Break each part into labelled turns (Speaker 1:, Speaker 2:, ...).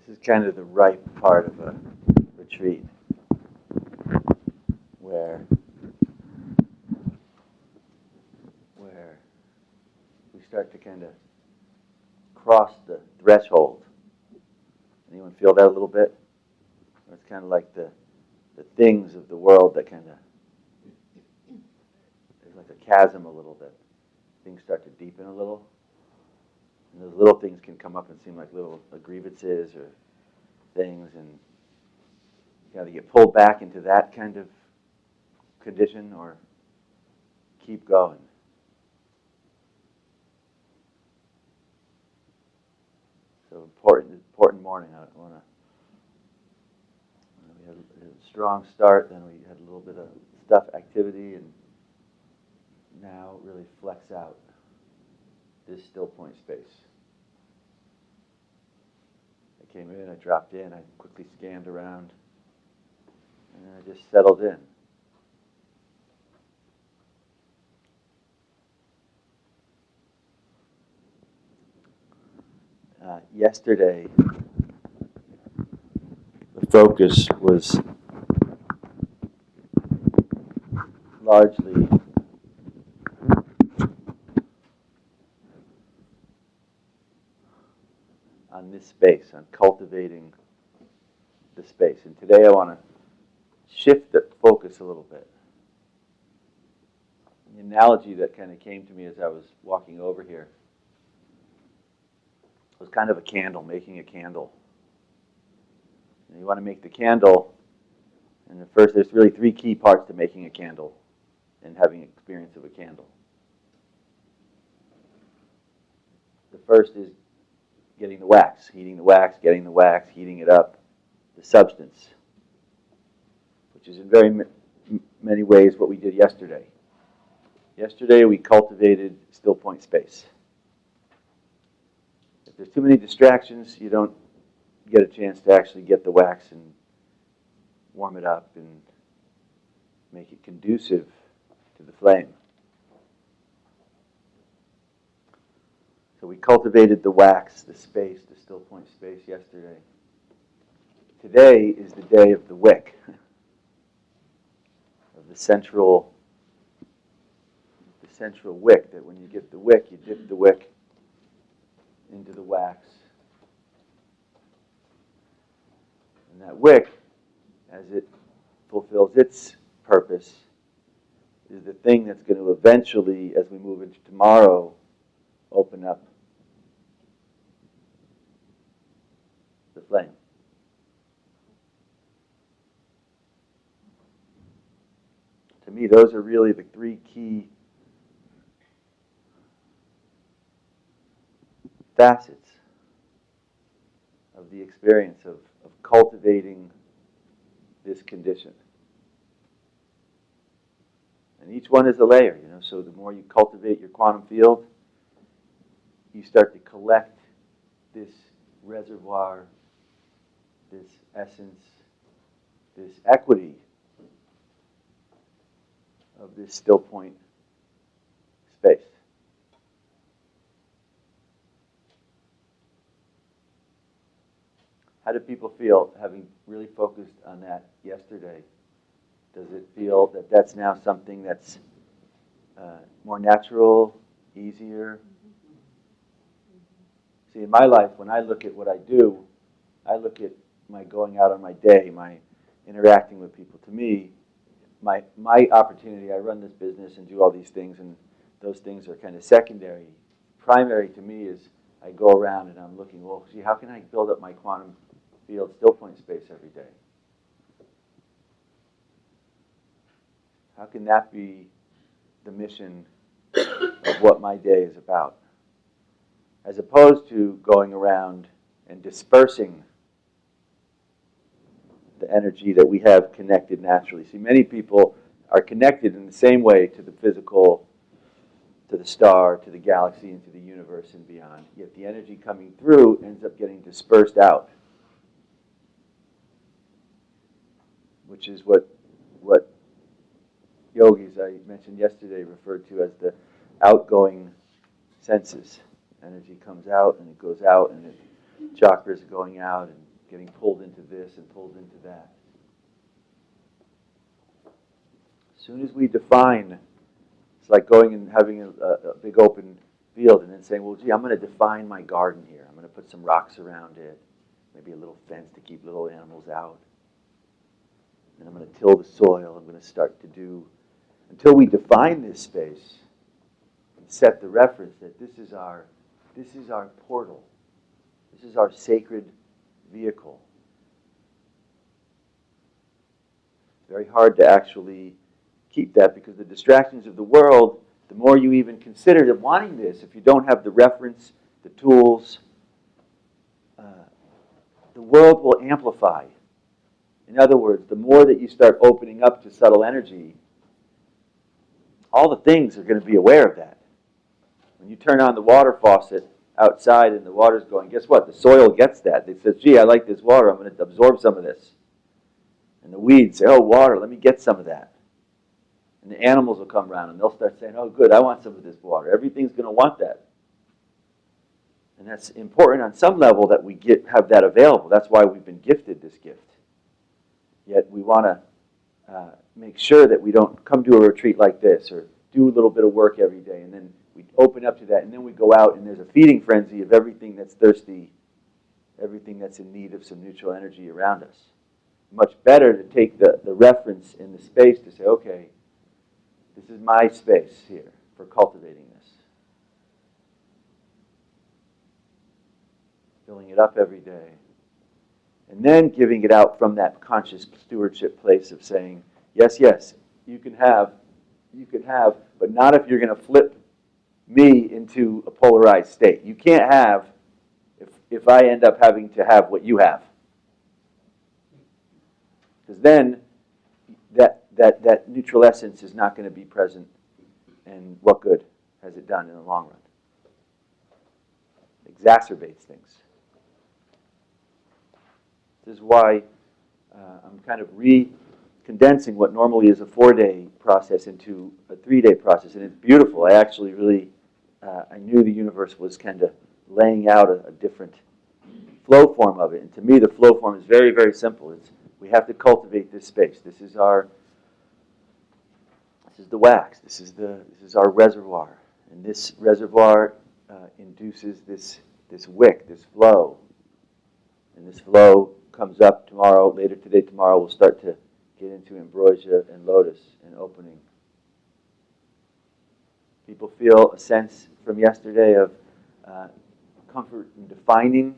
Speaker 1: is kind of the ripe part of a retreat, where we start to kind of cross the threshold. Anyone feel that a little bit? It's kind of like the things of the world that kind of, there's like a chasm a little bit. Things start to deepen a little. And those little things can come up and seem like little grievances or things, and you either get pulled back into that kind of condition or keep going. So important morning. I want to. We had a strong start, then we had a little bit of stuff, activity, and now really flex out this still point space. I came in, I dropped in, I quickly scanned around, and then I just settled in. Yesterday, the focus was largely on this space, on cultivating the space. And today I want to shift the focus a little bit. The analogy that kind of came to me as I was walking over here was kind of a candle, making a candle. And you want to make the candle, and there's really three key parts to making a candle and having experience of a candle. The first is getting the wax, heating the wax, getting the wax, heating it up, the substance, which is in very many ways what we did yesterday. Yesterday we cultivated still point space. If there's too many distractions, you don't get a chance to actually get the wax and warm it up and make it conducive to the flame. So we cultivated the wax, the space, the still point space yesterday. Today is the day of the wick, of the central wick, that when you get the wick, you dip the wick into the wax. And that wick, as it fulfills its purpose, is the thing that's going to eventually, as we move into tomorrow, open up the flame. To me, those are really the three key facets of the experience of cultivating this condition. And each one is a layer, so the more you cultivate your quantum field, you start to collect this reservoir, this essence, this equity of this still point space. How do people feel having really focused on that yesterday? Does it feel that that's now something that's more natural, easier? See, in my life, when I look at what I do, I look at my going out on my day, my interacting with people. To me, my opportunity, I run this business and do all these things, and those things are kind of secondary. Primary to me is I go around and I'm looking, well, see, how can I build up my quantum field still point space every day? How can that be the mission of what my day is about? As opposed to going around and dispersing the energy that we have connected naturally. See, many people are connected in the same way to the physical, to the star, to the galaxy, and to the universe and beyond. Yet the energy coming through ends up getting dispersed out, which is what yogis I mentioned yesterday referred to as the outgoing senses. Energy comes out and it goes out, and chakras are going out, and getting pulled into this and pulled into that. As soon as we define, it's like going and having a big open field and then saying, well, gee, I'm going to define my garden here. I'm going to put some rocks around it, maybe a little fence to keep little animals out. And I'm going to till the soil. I'm going to start to do, until we define this space and set the reference that this is our portal. This is our sacred vehicle. It's very hard to actually keep that because the distractions of the world, the more you even consider that wanting this, if you don't have the reference, the tools, the world will amplify. In other words, the more that you start opening up to subtle energy, all the things are going to be aware of that. When you turn on the water faucet outside and the water's going, guess what? The soil gets that. It says, gee, I like this water. I'm going to absorb some of this. And the weeds say, oh, water, let me get some of that. And the animals will come around and they'll start saying, oh, good, I want some of this water. Everything's going to want that. And that's important on some level that we have that available. That's why we've been gifted this gift. Yet we want to make sure that we don't come to a retreat like this or do a little bit of work every day and then we open up to that and then we go out and there's a feeding frenzy of everything that's thirsty, everything that's in need of some neutral energy around us. Much better to take the reference in the space to say, okay, this is my space here for cultivating this. Filling it up every day. And then giving it out from that conscious stewardship place of saying, yes, you can have, but not if you're going to flip me into a polarized state. You can't have if I end up having to have what you have. Because then that neutral essence is not going to be present, and what good has it done in the long run? It exacerbates things. This is why I'm kind of condensing what normally is a 4-day process into a 3-day process, and it's beautiful. I actually really, I knew the universe was kind of laying out a different flow form of it, and to me the flow form is very, very simple. We have to cultivate this space. This is the wax. This is our reservoir, and this reservoir induces this wick, this flow, and this flow comes up tomorrow, later today, tomorrow, we'll start to get into ambrosia and lotus and opening. People feel a sense from yesterday of comfort in defining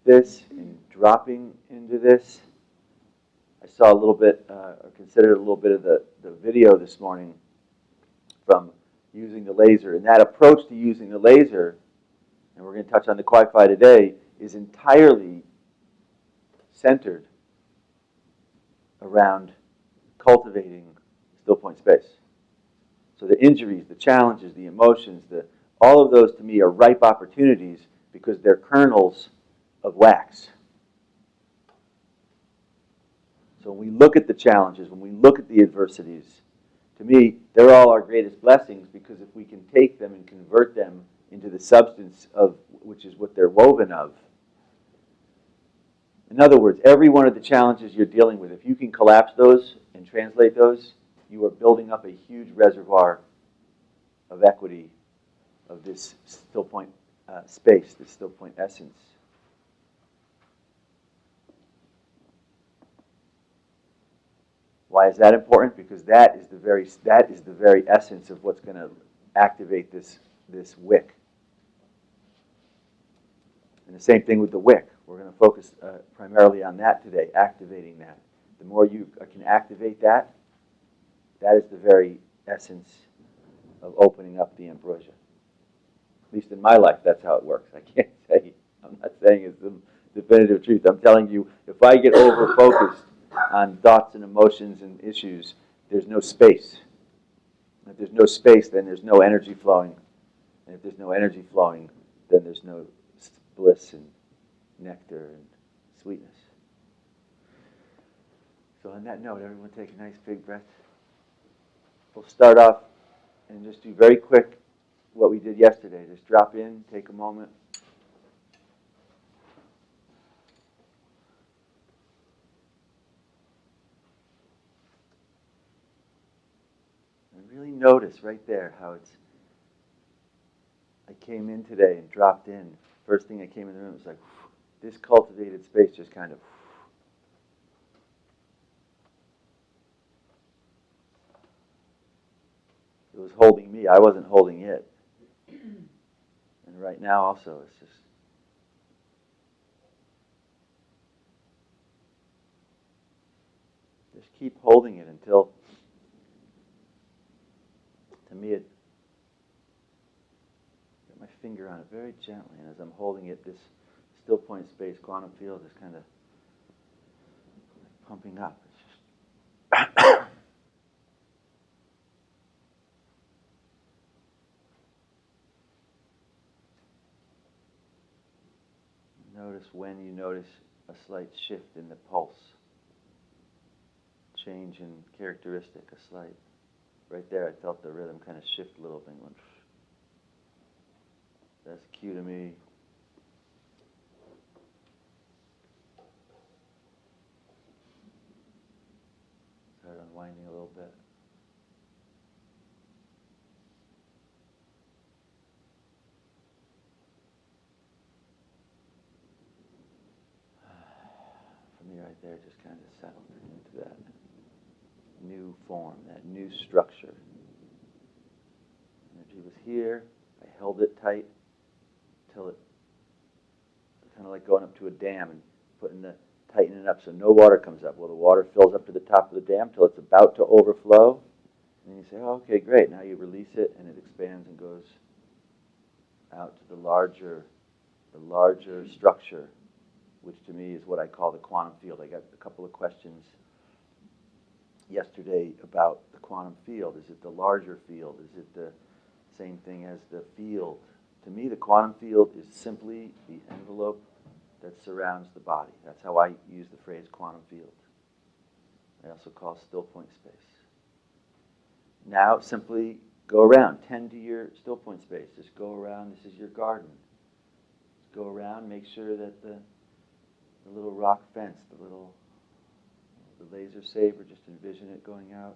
Speaker 1: this and dropping into this. I saw a little bit, or considered a little bit of the video this morning from using the laser. And that approach to using the laser, and we're going to touch on the Qui-Fi today, is entirely centered around cultivating still point space. So the injuries, the challenges, the emotions, all of those to me are ripe opportunities because they're kernels of wax. So when we look at the challenges, when we look at the adversities, to me, they're all our greatest blessings because if we can take them and convert them into the substance of which is what they're woven of. In other words, every one of the challenges you're dealing with, if you can collapse those and translate those, you are building up a huge reservoir of equity of this still point space, this still point essence. Why is that important? Because that is the very essence of what's going to activate this wick. And the same thing with the wick. We're going to focus primarily on that today, activating that. The more you can activate that, that is the very essence of opening up the ambrosia. At least in my life, that's how it works. I'm not saying it's the definitive truth. I'm telling you, if I get over-focused on thoughts and emotions and issues, there's no space. If there's no space, then there's no energy flowing. And if there's no energy flowing, then there's no bliss and nectar and sweetness. So on that note, everyone take a nice big breath. We'll start off and just do very quick what we did yesterday. Just drop in, take a moment. notice right there how it's, I came in today and dropped in. First thing I came in the room, it was like, this cultivated space just kind of, it was holding me. I wasn't holding it. And right now also, it's just keep holding it until, to me, it, get my finger on it very gently, and as I'm holding it, this still point space, quantum field is kind of pumping up. It's just notice when you notice a slight shift in the pulse, change in characteristic, a slight. Right there, I felt the rhythm kind of shift a little bit. Went, that's cue to me. Start unwinding a little bit. For me, right there, just kind of settled into that new form, that new structure. Energy was here. I held it tight till it, kind of like going up to a dam and tightening it up so no water comes up. Well, the water fills up to the top of the dam till it's about to overflow. And then you say, oh, okay, great. Now you release it and it expands and goes out to the larger structure, which to me is what I call the quantum field. I got a couple of questions yesterday about the quantum field. Is it the larger field? Is it the same thing as the field? To me, the quantum field is simply the envelope that surrounds the body. That's how I use the phrase quantum field. I also call still point space. Now, simply go around. Tend to your still point space. Just go around. This is your garden. Just go around. Make sure that the little rock fence, the laser saber, just envision it going out.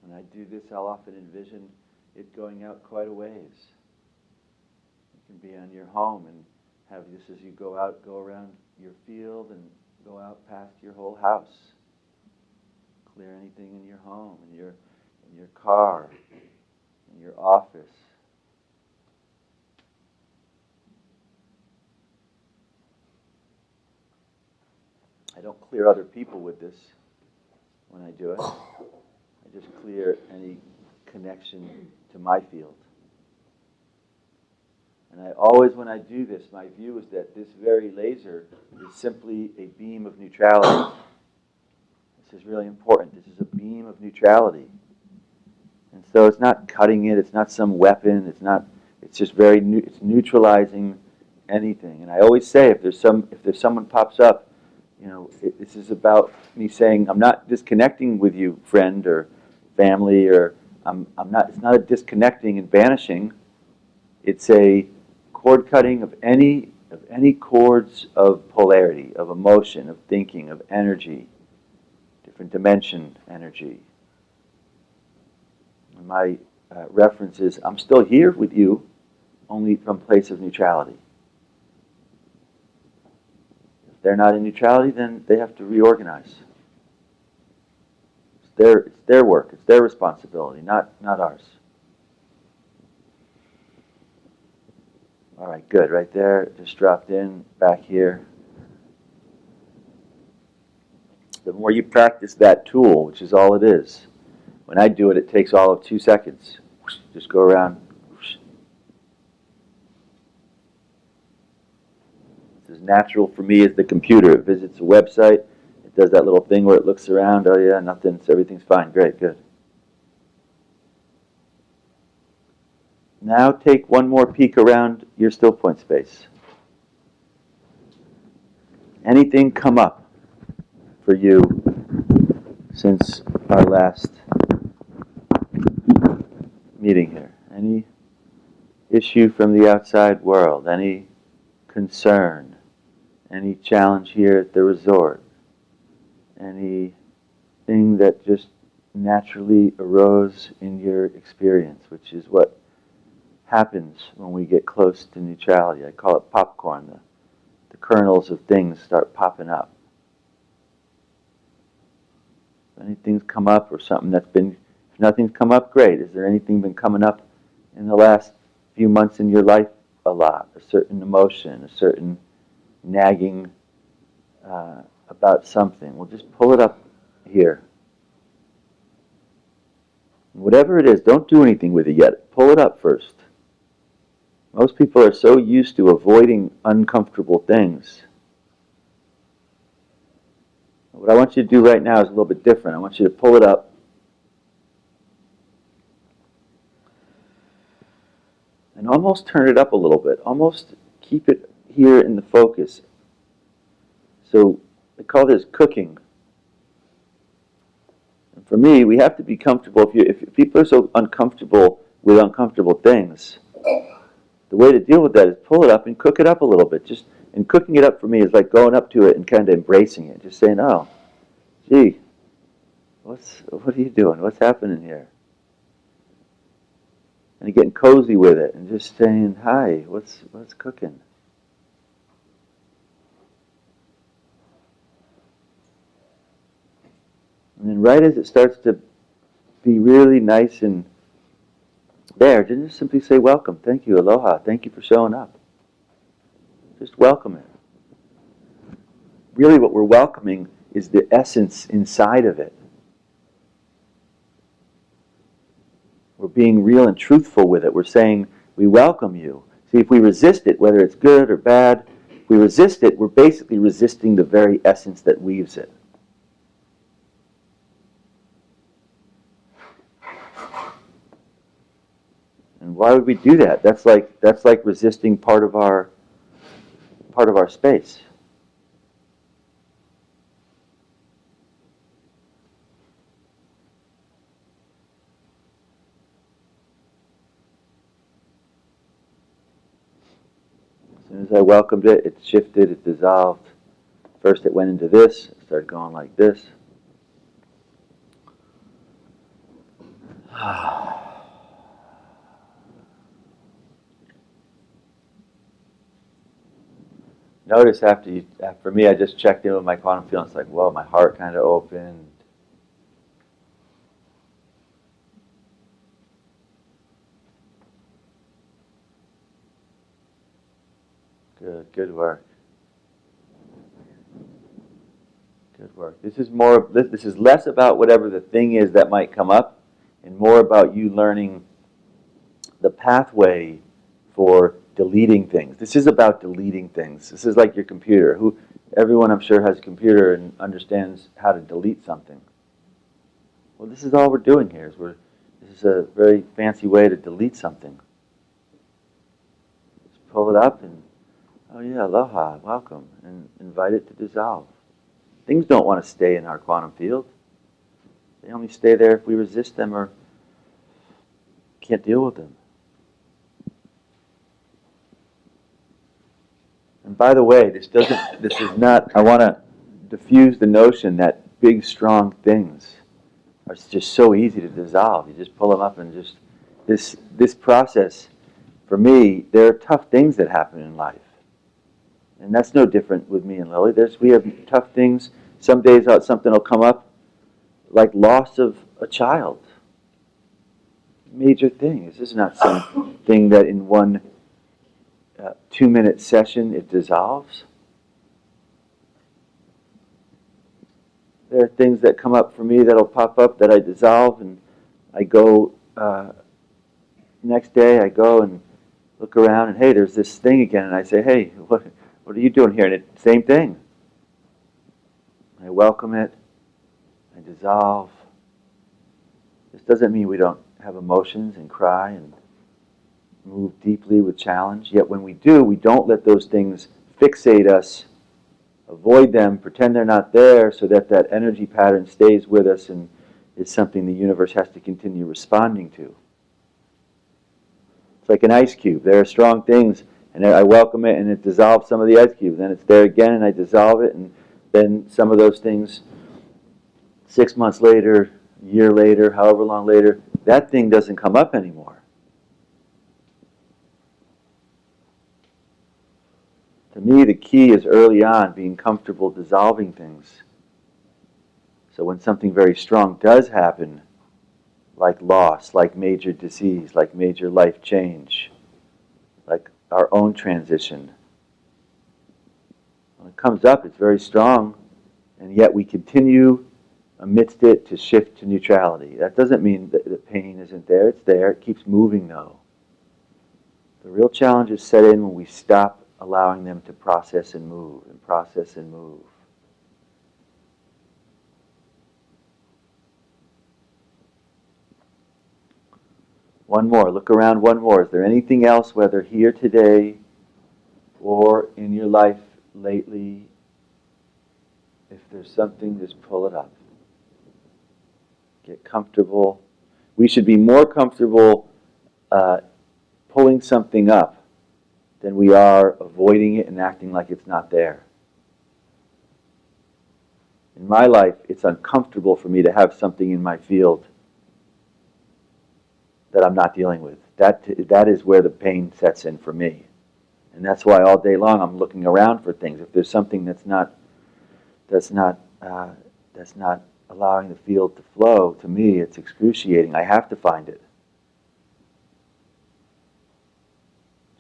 Speaker 1: When I do this, I'll often envision it going out quite a ways. You can be on your home and have this as you go out, go around your field and go out past your whole house. Clear anything in your home, in your car, in your office. I don't clear other people with this when I do it. I just clear any connection to my field. And I always, when I do this, my view is that this very laser is simply a beam of neutrality. This is really important. This is a beam of neutrality. And so it's not cutting it, it's not some weapon, it's just it's neutralizing anything. And I always say, if there's someone pops up, this is about me saying, I'm not disconnecting with you, friend or family, or it's not a disconnecting and banishing. It's a cord cutting of any cords of polarity, of emotion, of thinking, of energy, different dimension energy. And my reference is, I'm still here with you, only from a place of neutrality. If they're not in neutrality, then they have to reorganize. It's their work, it's their responsibility, not ours. All right, good. Right there, just dropped in, back here. The more you practice that tool, which is all it is, when I do it, it takes all of 2 seconds. Just go around. It's as natural for me as the computer. It visits a website, it does that little thing where it looks around. Oh yeah, nothing, so everything's fine. Great, good. Now take one more peek around your still point space. Anything come up for you since our last meeting here. Any issue from the outside world, any concern, any challenge here at the resort, anything that just naturally arose in your experience, which is what happens when we get close to neutrality. I call it popcorn. The kernels of things start popping up. If anything's come up or something that's been, if nothing's come up, great. Is there anything been coming up in the last few months in your life a lot? A certain emotion, a certain nagging about something. Well, just pull it up here. Whatever it is, don't do anything with it yet. Pull it up first. Most people are so used to avoiding uncomfortable things. What I want you to do right now is a little bit different. I want you to pull it up. And almost turn it up a little bit. Almost keep it here in the focus. So I call this cooking. And for me, we have to be comfortable. If people are so uncomfortable with uncomfortable things, the way to deal with that is pull it up and cook it up a little bit. And cooking it up for me is like going up to it and kind of embracing it. Just saying, oh, gee, what are you doing? What's happening here? And getting cozy with it and just saying, hi, what's cooking? And then right as it starts to be really nice and there, just simply say, welcome, thank you, aloha, thank you for showing up. Just welcome it. Really what we're welcoming is the essence inside of it. We're being real and truthful with it. We're saying, we welcome you. See, if we resist it, whether it's good or bad, if we resist it, we're basically resisting the very essence that weaves it. And why would we do that? That's like resisting part of our space. As soon as I welcomed it, it shifted, it dissolved. First it went into this, it started going like this. Notice for me, I just checked in with my quantum field. It's like, whoa, my heart kind of opened. Good work. Good work. This is less about whatever the thing is that might come up, and more about you learning the pathway for deleting things. This is about deleting things. This is like your computer. Everyone I'm sure has a computer and understands how to delete something. Well, this is all we're doing here. This is a very fancy way to delete something. Just pull it up and, oh yeah, aloha, welcome, and invite it to dissolve. Things don't want to stay in our quantum field. They only stay there if we resist them or can't deal with them. And by the way, this is not, I want to diffuse the notion that big, strong things are just so easy to dissolve. You just pull them up and just, this process, for me, there are tough things that happen in life. And that's no different with me and Lily. We have tough things. Some days something will come up, like loss of a child. Major thing. This is not something that in one 2-minute session it dissolves. There are things that come up for me that'll pop up that I dissolve, and I go, next day I go and look around and hey, there's this thing again, and I say, hey, what are you doing here? And same thing. I welcome it, I dissolve. This doesn't mean we don't have emotions and cry and move deeply with challenge. Yet when we do, we don't let those things fixate us, avoid them, pretend they're not there so that energy pattern stays with us and is something the universe has to continue responding to. It's like an ice cube. There are strong things, and I welcome it, and it dissolves some of the ice cubes. Then it's there again, and I dissolve it, and then some of those things, 6 months later, a year later, however long later, that thing doesn't come up anymore. To me, the key is early on being comfortable dissolving things. So when something very strong does happen, like loss, like major disease, like major life change, like our own transition, when it comes up, it's very strong, and yet we continue amidst it to shift to neutrality. That doesn't mean that the pain isn't there. It's there. It keeps moving, though. The real challenges set in when we stop allowing them to process and move, and process and move. One more. Look around one more. Is there anything else, whether here today or in your life lately? If there's something, just pull it up. Get comfortable. We should be more comfortable pulling something up than we are avoiding it and acting like it's not there. In my life, it's uncomfortable for me to have something in my field that I'm not dealing with. That is where the pain sets in for me. And that's why all day long I'm looking around for things. If there's something that's not allowing the field to flow, to me it's excruciating. I have to find it.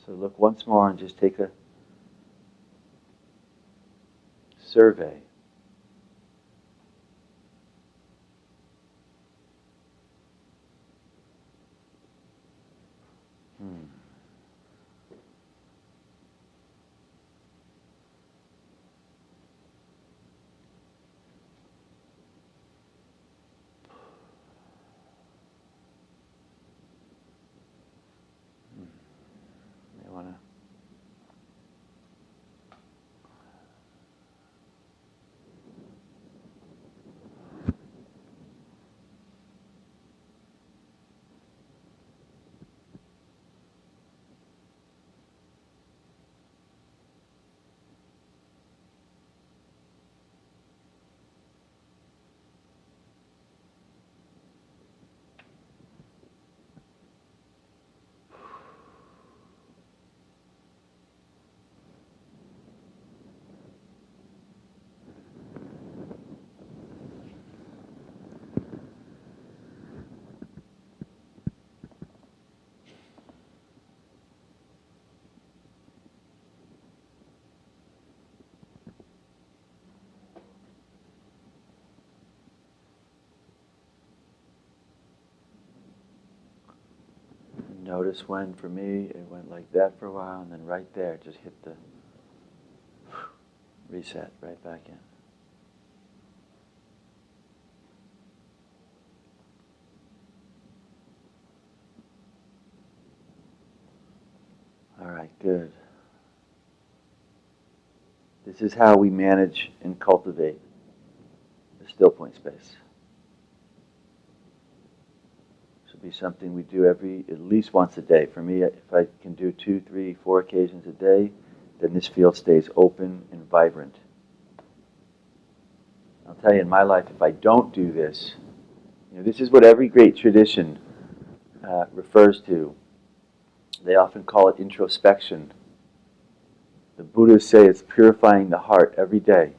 Speaker 1: So look once more and just take a survey. You want to notice when, for me, it went like that for a while, and then right there, just hit the reset right back in. All right, good. This is how we manage and cultivate the still point space. Be something we do at least once a day. For me, if I can do 2, 3, 4 occasions a day, then this field stays open and vibrant. I'll tell you, in my life, if I don't do this, this is what every great tradition refers to. They often call it introspection. The Buddhists say it's purifying the heart every day.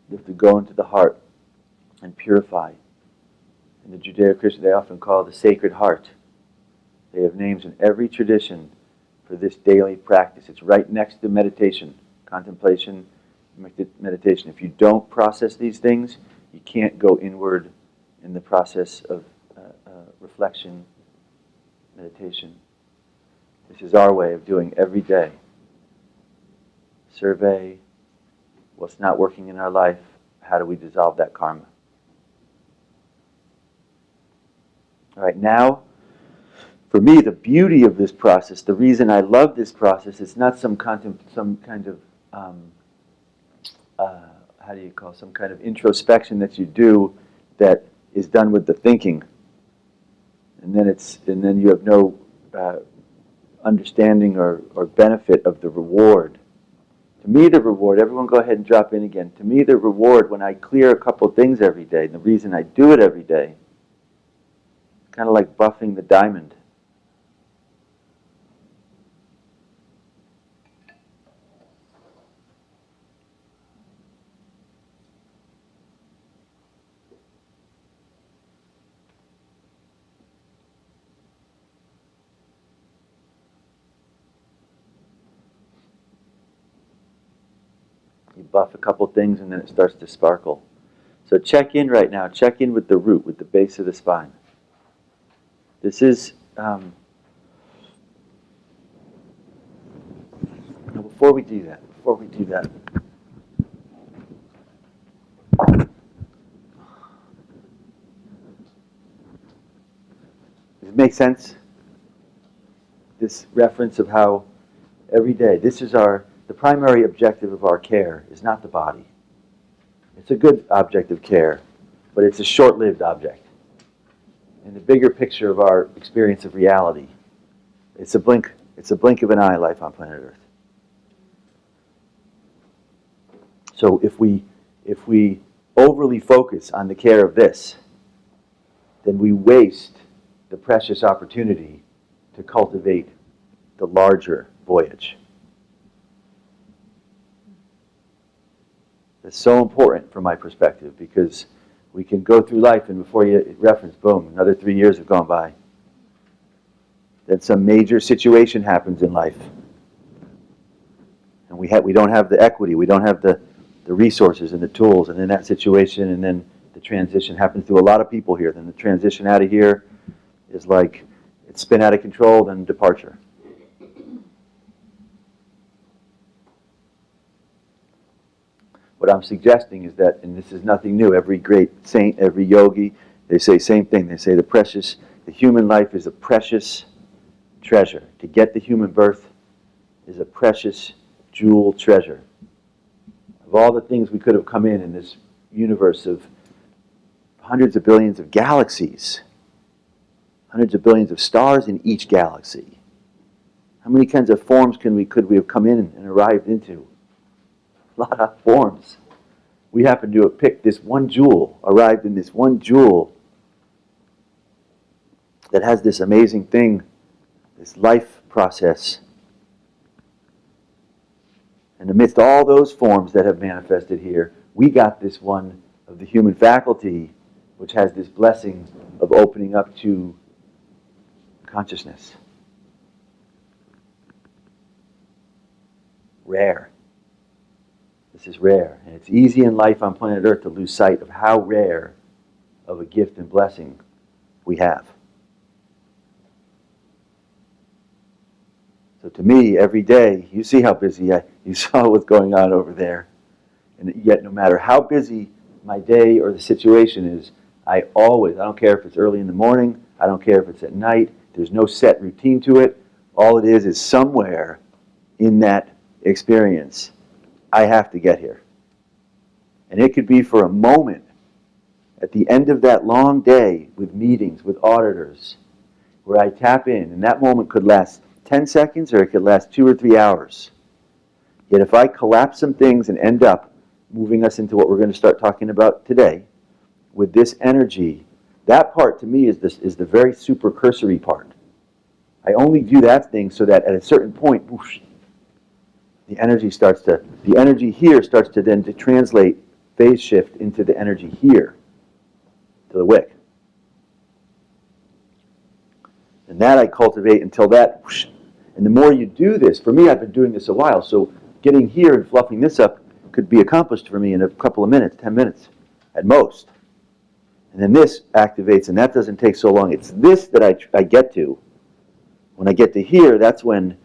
Speaker 1: You have to go into the heart and purify. In the Judeo-Christian, they often call it the sacred heart. They have names in every tradition for this daily practice. It's right next to meditation, contemplation, meditation. If you don't process these things, you can't go inward in the process of reflection, meditation. This is our way of doing every day. Survey what's not working in our life. How do we dissolve that karma? All right, now, for me, the beauty of this process, the reason I love this process, it's not some kind of introspection that you do that is done with the thinking, and then you have no understanding or benefit of the reward. To me, the reward, everyone go ahead and drop in again. To me, the reward when I clear a couple things every day, and the reason I do it every day, kind of like buffing the diamond. You buff a couple things and then it starts to sparkle. So check in right now. Check in with the root, with the base of the spine. This is, before we do that, does it make sense? This reference of how every day, the primary objective of our care is not the body. It's a good object of care, but it's a short-lived object. In the bigger picture of our experience of reality, it's a blink of an eye life on planet Earth. So if we overly focus on the care of this, then we waste the precious opportunity to cultivate the larger voyage. It's so important from my perspective, because we can go through life and before you reference, boom, another 3 years have gone by. Then some major situation happens in life. And we don't have the equity, we don't have the resources and the tools, and in that situation, and then the transition happens to a lot of people here. Then the transition out of here is like, it's spin out of control, then departure. What I'm suggesting is that, and this is nothing new, every great saint, every yogi, they say same thing. They say the human life is a precious treasure. To get the human birth is a precious jewel treasure. Of all the things we could have come in this universe of hundreds of billions of galaxies, hundreds of billions of stars in each galaxy, how many kinds of forms could we have come in and arrived into? A lot of forms. We happen to have picked this one jewel, arrived in this one jewel that has this amazing thing, this life process. And amidst all those forms that have manifested here, we got this one of the human faculty, which has this blessing of opening up to consciousness. Rare. This is rare. And it's easy in life on planet Earth to lose sight of how rare of a gift and blessing we have. So to me, every day, you see how busy you saw what's going on over there. And yet, no matter how busy my day or the situation is, I don't care if it's early in the morning, I don't care if it's at night, there's no set routine to it. All it is somewhere in that experience, I have to get here. And it could be for a moment at the end of that long day with meetings, with auditors, where I tap in, and that moment could last 10 seconds or it could last 2 or 3 hours. Yet if I collapse some things and end up moving us into what we're going to start talking about today, with this energy, that part to me is the very super cursory part. I only do that thing so that at a certain point, whoosh, the energy here starts to then translate phase shift into the energy here, to the wick. And that I cultivate until that, whoosh. And the more you do this, for me, I've been doing this a while, so getting here and fluffing this up could be accomplished for me in a couple of minutes, 10 minutes at most. And then this activates, and that doesn't take so long. It's this that I get to. When I get to here, that's when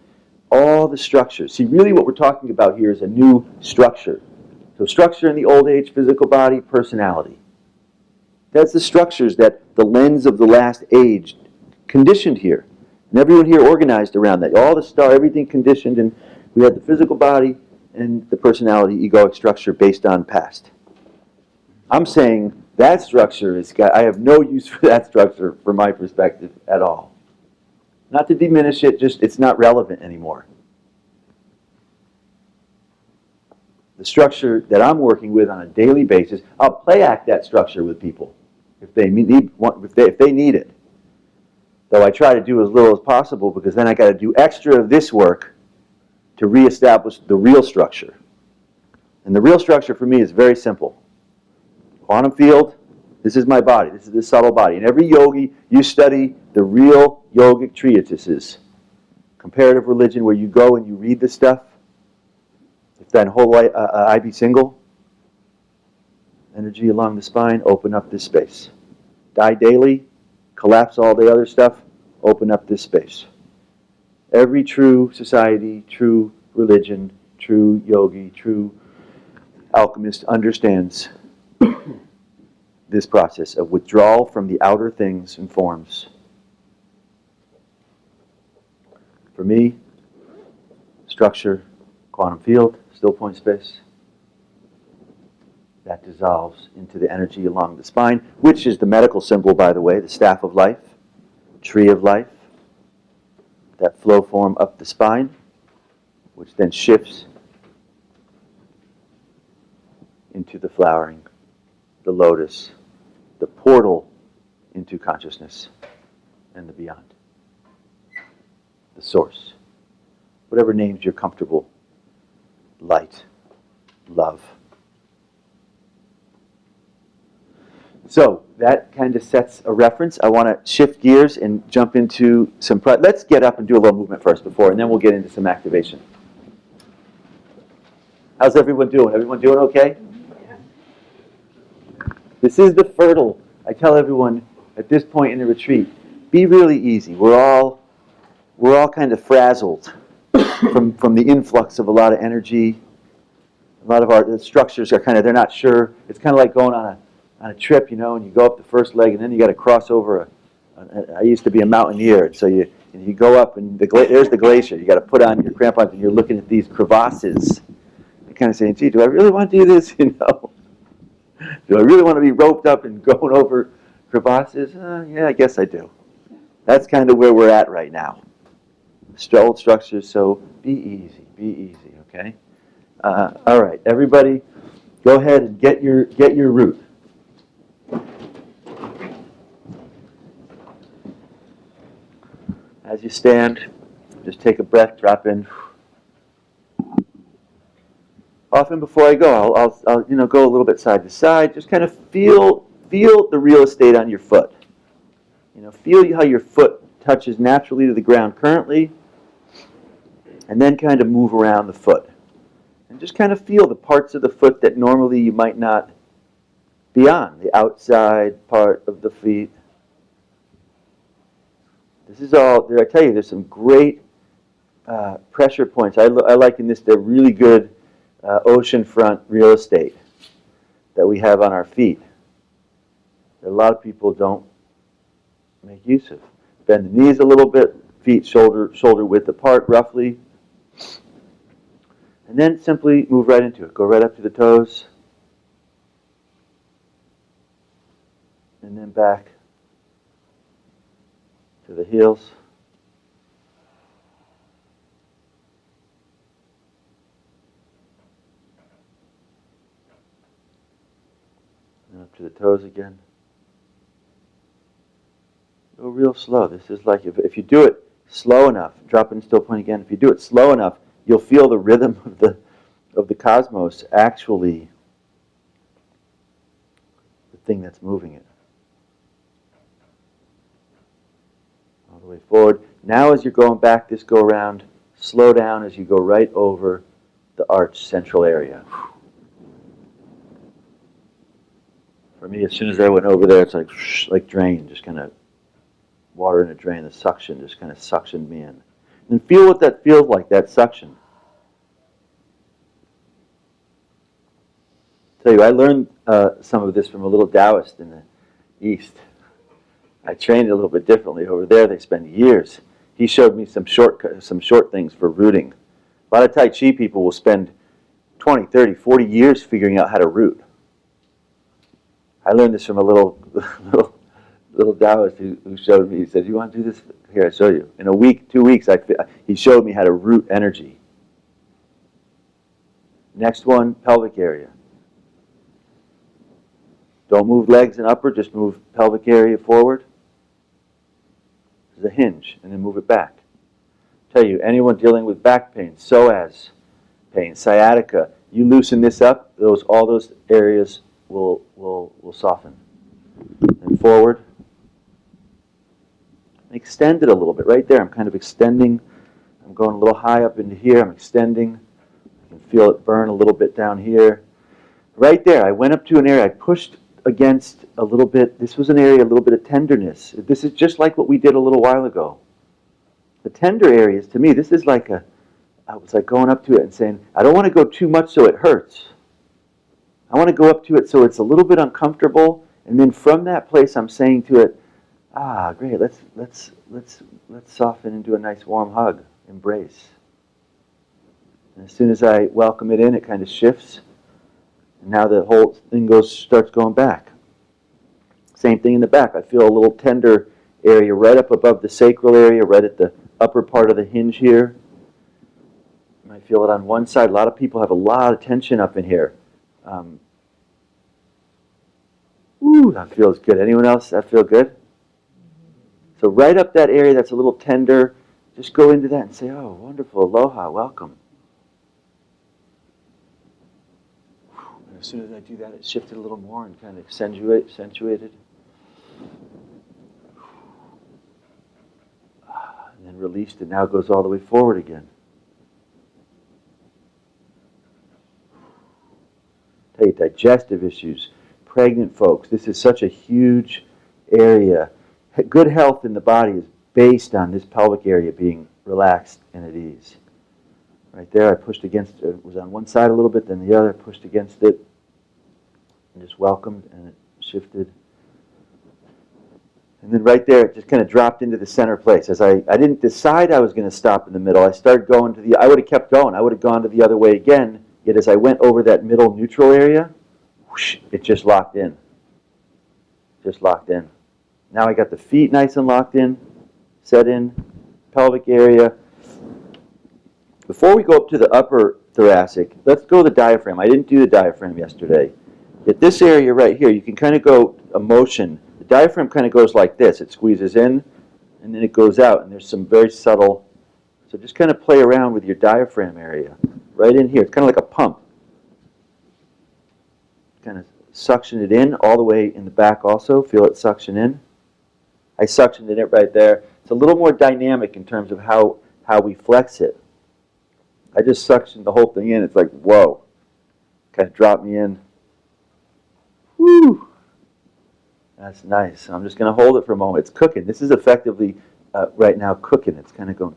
Speaker 1: all the structures. See, really what we're talking about here is a new structure. So structure in the old age, physical body, personality. That's the structures that the lens of the last age conditioned here. And everyone here organized around that. All the star, everything conditioned, and we had the physical body and the personality, egoic structure based on past. I'm saying That structure I have no use for that structure from my perspective at all. Not to diminish it, just it's not relevant anymore. The structure that I'm working with on a daily basis, I'll play act that structure with people if they need it. Though I try to do as little as possible, because then I got to do extra of this work to reestablish the real structure. And the real structure for me is very simple. Quantum field, this is my body, this is the subtle body. And every yogi, you study the real yogic treatises, comparative religion, where you go and you read this stuff. If that whole I be single, energy along the spine, open up this space. Die daily, collapse all the other stuff, open up this space. Every true society, true religion, true yogi, true alchemist understands this process of withdrawal from the outer things and forms. For me, structure, quantum field, still point space, that dissolves into the energy along the spine, which is the medical symbol, by the way, the staff of life, tree of life, that flow form up the spine, which then shifts into the flowering, the lotus, the portal into consciousness and the beyond. The source. Whatever names you're comfortable. Light. Love. So that kind of sets a reference. I want to shift gears and jump into some... Let's get up and do a little movement first and then we'll get into some activation. How's everyone doing? Everyone doing okay? This is the fertile. I tell everyone at this point in the retreat, be really easy. We're all kind of frazzled from the influx of a lot of energy. A lot of our structures are they're not sure. It's kind of like going on a trip, and you go up the first leg, and then you got to cross over. I used to be a mountaineer, and so you go up, and there's the glacier. You got to put on your crampons, and you're looking at these crevasses. You're kind of saying, "Gee, do I really want to do this?" Do I really want to be roped up and going over crevasses? Yeah, I guess I do. That's kind of where we're at right now. Old structures, so be easy, okay? All right, everybody, go ahead and get your root. As you stand, just take a breath, drop in. Often before I go, I'll go a little bit side to side. Just kind of feel the real estate on your foot. Feel how your foot touches naturally to the ground currently, and then kind of move around the foot. And just kind of feel the parts of the foot that normally you might not be on, the outside part of the feet. This is all, I tell you, there's some great pressure points. I liken this to really good oceanfront real estate that we have on our feet that a lot of people don't make use of. Bend the knees a little bit, feet shoulder width apart roughly, and then simply move right into it. Go right up to the toes, and then back to the heels. And up to the toes again. Go real slow. This is like if you do it slow enough, drop in still point again. If you do it slow enough, you'll feel the rhythm of the cosmos actually the thing that's moving it. All the way forward. Now as you're going back this go around, slow down as you go right over the arch central area. For me, as soon as I went over there, it's like drain, just kind of water in a drain. The suction just kind of suctioned me in. And feel what that feels like, that suction. Tell you, I learned some of this from a little Taoist in the East. I trained a little bit differently. Over there, they spend years. He showed me some short things for rooting. A lot of Tai Chi people will spend 20, 30, 40 years figuring out how to root. I learned this from a little little Taoist who showed me. He said, "You want to do this? Here, I show you." In a week, 2 weeks, he showed me how to root energy. Next one, pelvic area. Don't move legs and upper, just move pelvic area forward. There's a hinge, and then move it back. Tell you, anyone dealing with back pain, psoas pain, sciatica, you loosen this up, all those areas will soften. And forward. Extend it a little bit. Right there, I'm kind of extending. I'm going a little high up into here. I'm extending. I can feel it burn a little bit down here. Right there, I went up to an area. I pushed against a little bit. This was an area, a little bit of tenderness. This is just like what we did a little while ago. The tender areas, to me, this is like I was like going up to it and saying, I don't want to go too much so it hurts. I want to go up to it so it's a little bit uncomfortable, and then from that place I'm saying to it, great, let's soften and do a nice warm hug, embrace. And as soon as I welcome it in, it kind of shifts. And now the whole thing starts going back. Same thing in the back. I feel a little tender area right up above the sacral area, right at the upper part of the hinge here. You might feel it on one side. A lot of people have a lot of tension up in here. That feels good. Anyone else? That feel good? So right up that area that's a little tender, just go into that and say, oh, wonderful, aloha, welcome. And as soon as I do that, it shifted a little more and kind of accentuated. And then released, and now it goes all the way forward again. Tell you, digestive issues, pregnant folks, this is such a huge area. Good health in the body is based on this pelvic area being relaxed and at ease. Right there, I pushed against it. It was on one side a little bit, then the other, pushed against it, and just welcomed, and it shifted. And then right there, it just kind of dropped into the center place. As I didn't decide I was going to stop in the middle. I started going to I would have kept going. I would have gone to the other way again. Yet as I went over that middle neutral area, whoosh, it just locked in. Just locked in. Now I got the feet nice and locked in, set in, pelvic area. Before we go up to the upper thoracic, let's go to the diaphragm. I didn't do the diaphragm yesterday. At this area right here, you can kind of go a motion. The diaphragm kind of goes like this. It squeezes in, and then it goes out, and there's some very subtle. So just kind of play around with your diaphragm area. Right in here. It's kind of like a pump. Kind of suction it in all the way in the back also. Feel it suction in. I suctioned it right there. It's a little more dynamic in terms of how we flex it. I just suctioned the whole thing in. It's like, whoa. Kind of dropped me in. Woo! That's nice. So I'm just going to hold it for a moment. It's cooking. This is effectively, right now, cooking. It's kind of going,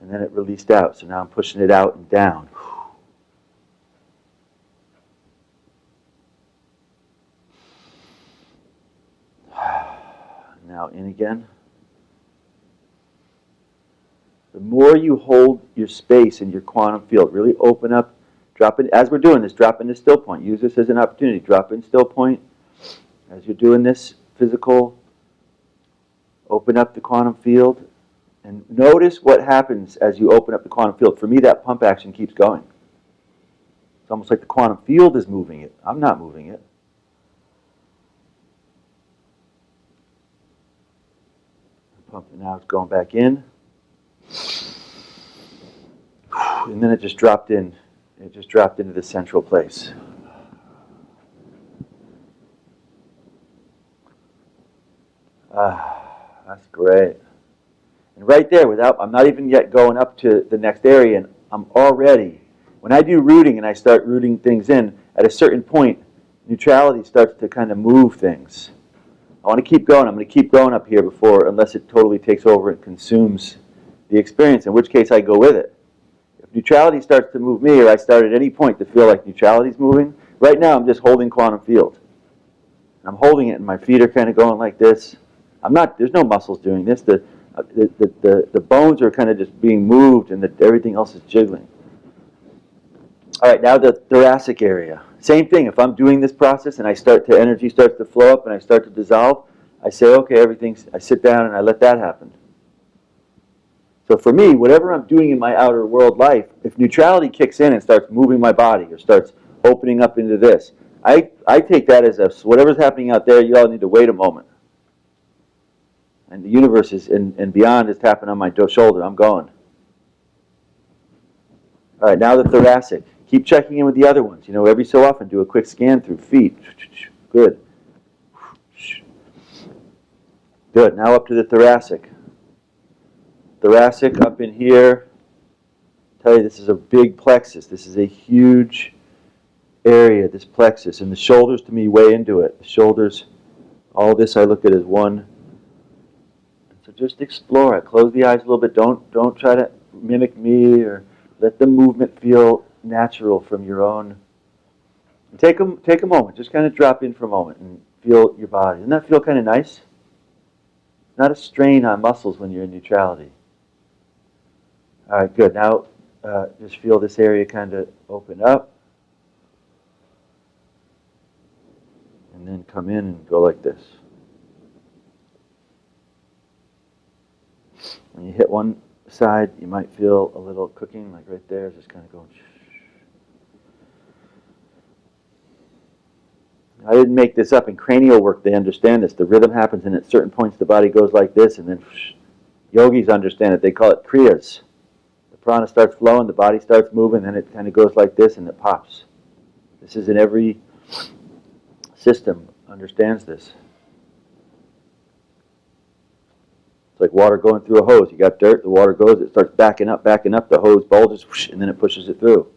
Speaker 1: and then it released out. So now I'm pushing it out and down. Now in again. The more you hold your space in your quantum field, really open up, drop in, as we're doing this, drop into still point. Use this as an opportunity. Drop in still point. As you're doing this physical, open up the quantum field. And notice what happens as you open up the quantum field. For me, that pump action keeps going. It's almost like the quantum field is moving it. I'm not moving it. Pump, now it's going back in. And then it just dropped in. It just dropped into the central place. That's great. And right there, I'm not even yet going up to the next area, and I'm already, when I do rooting and I start rooting things in, at a certain point, neutrality starts to kind of move things. I want to keep going. I'm going to keep going up here unless it totally takes over and consumes the experience, in which case I go with it. If neutrality starts to move me, or I start at any point to feel like neutrality's moving, right now I'm just holding quantum field. I'm holding it, and my feet are kind of going like this. There's no muscles doing this. The bones are kind of just being moved, and everything else is jiggling. All right, now the thoracic area. Same thing. If I'm doing this process and energy starts to flow up and I start to dissolve, I say, okay, I sit down and I let that happen. So for me, whatever I'm doing in my outer world life, if neutrality kicks in and starts moving my body or starts opening up into this, I take that as whatever's happening out there, you all need to wait a moment. And the universe and beyond is tapping on my shoulder. I'm going. All right, now the thoracic. Keep checking in with the other ones. Every so often, do a quick scan through feet. Good. Good. Now up to the thoracic. Thoracic up in here. Tell you, this is a big plexus. This is a huge area, this plexus. And the shoulders, to me, weigh into it. The shoulders, all this I look at as one. So just explore it. Close the eyes a little bit. Don't try to mimic me or let the movement feel natural from your own. And take a moment. Just kind of drop in for a moment and feel your body. Doesn't that feel kind of nice? Not a strain on muscles when you're in neutrality. All right, good. Now just feel this area kind of open up. And then come in and go like this. When you hit one side, you might feel a little cooking, like right there, just kind of going. I didn't make this up. In cranial work, they understand this. The rhythm happens, and at certain points, the body goes like this, and then yogis understand it. They call it kriyas. The prana starts flowing, the body starts moving, and it kind of goes like this, and it pops. This is in every system. Understands this. It's like water going through a hose. You got dirt, the water goes, it starts backing up, the hose bulges, and then it pushes it through.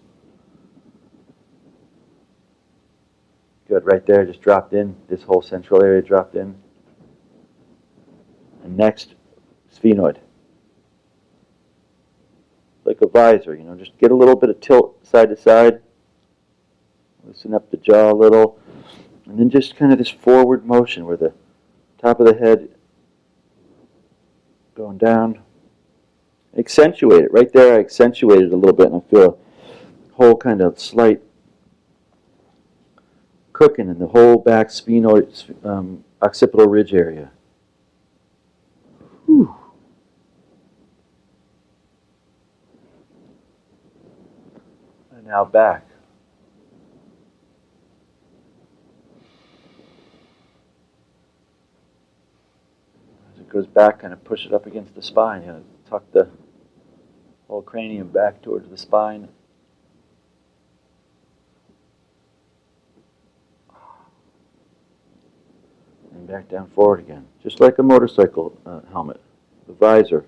Speaker 1: Good, right there, just dropped in. This whole central area dropped in. And next, sphenoid. Like a visor, just get a little bit of tilt side to side. Loosen up the jaw a little. And then just kind of this forward motion where the top of the head going down. Accentuate it. Right there, I accentuated a little bit, and I feel a whole kind of slight cooking in the whole back sphenoid, occipital ridge area. Whew. And now back. As it goes back, kind of push it up against the spine. Tuck the whole cranium back towards the spine. And back down forward again. Just like a motorcycle helmet. The visor.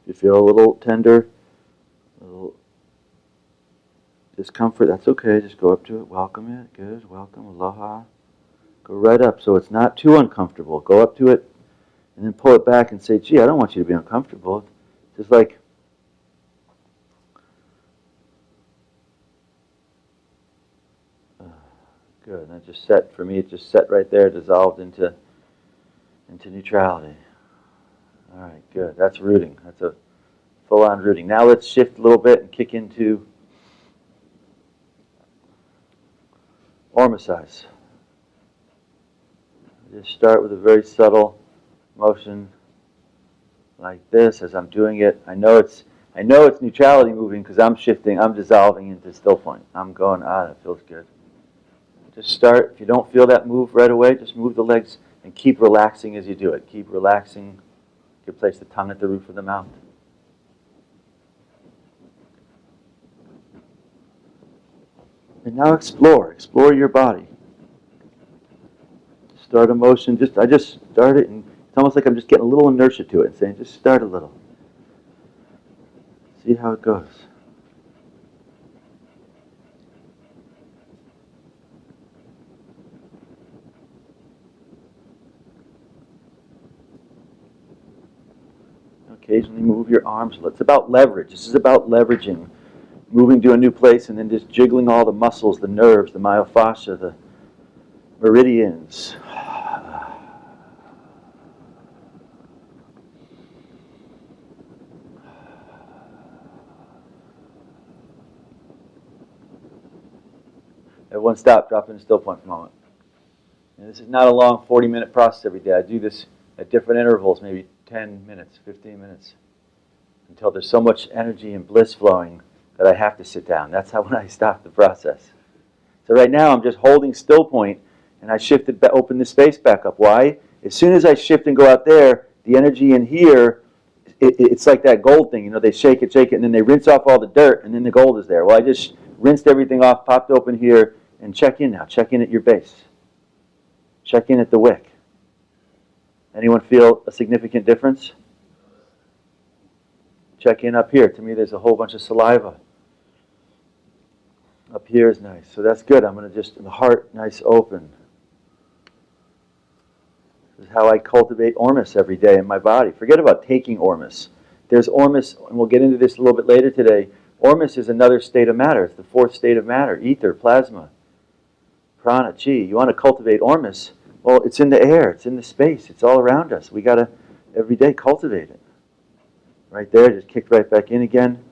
Speaker 1: If you feel a little tender, a little discomfort, that's okay. Just go up to it. Welcome it. Good. Welcome. Aloha. Go right up so it's not too uncomfortable. Go up to it and then pull it back and say, gee, I don't want you to be uncomfortable. Just like good. And it just set, for me, it just set right there, dissolved into neutrality. All right, good. That's rooting. That's a full-on rooting. Now let's shift a little bit and kick into ormosize. Just start with a very subtle motion like this as I'm doing it. I know it's neutrality moving because I'm shifting, I'm dissolving into still point. I'm going, that feels good. Just start. If you don't feel that move right away, just move the legs and keep relaxing as you do it. Keep relaxing. You can place the tongue at the roof of the mouth. And now explore. Explore your body. Start a motion. I just start it, and it's almost like I'm just getting a little inertia to it and saying, just start a little. See how it goes. Occasionally move your arms. It's about leverage. This is about leveraging. Moving to a new place and then just jiggling all the muscles, the nerves, the myofascia, the meridians. Everyone stop, drop in a still point for a moment. And this is not a long 40-minute process every day. I do this at different intervals, maybe 10 minutes, 15 minutes, until there's so much energy and bliss flowing that I have to sit down. That's how when I stop the process. So right now I'm just holding still point, and I shifted, open the space back up. Why? As soon as I shift and go out there, the energy in here, it's like that gold thing. You know, they shake it, and then they rinse off all the dirt, and then the gold is there. Well, I just rinsed everything off, popped open here, and check in now. Check in at your base. Check in at the wick. Anyone feel a significant difference? Check in up here. To me, there's a whole bunch of saliva. Up here is nice. So that's good. I'm going to just, the heart, nice open. This is how I cultivate Ormus every day in my body. Forget about taking Ormus. There's Ormus, and we'll get into this a little bit later today. Ormus is another state of matter. It's the fourth state of matter. Ether, plasma, prana, chi. You want to cultivate Ormus? Well, it's in the air. It's in the space. It's all around us. We got to, every day, cultivate it. Right there, just kicked right back in again.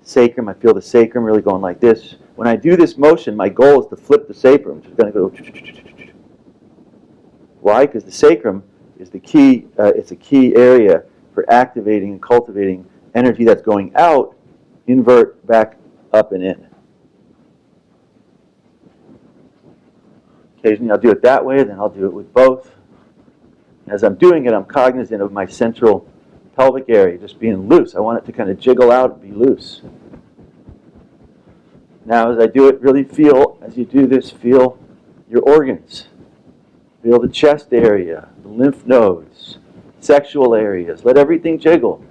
Speaker 1: Sacrum, I feel the sacrum really going like this. When I do this motion, my goal is to flip the sacrum. It's going to go. Why? Because the sacrum is the key. It's a key area for activating and cultivating energy that's going out, invert back up and in. Occasionally I'll do it that way, then I'll do it with both. As I'm doing it, I'm cognizant of my central pelvic area just being loose. I want it to kind of jiggle out and be loose. Now as I do it, really feel, as you do this, feel your organs. Feel the chest area, the lymph nodes, sexual areas. Let everything jiggle.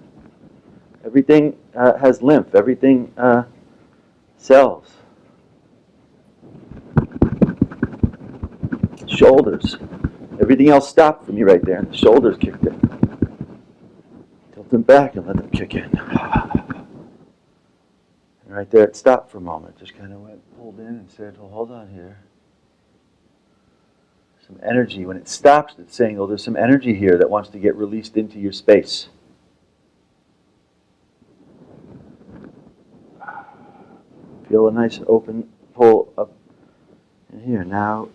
Speaker 1: Everything has lymph. Everything cells. Shoulders. Everything else stopped for me right there, and the shoulders kicked in. Tilt them back and let them kick in. And right there, it stopped for a moment. Just kind of went, pulled in and said, well, hold on here. Some energy. When it stops, it's saying, oh, there's some energy here that wants to get released into your space. Feel a nice open pull up in here. Now,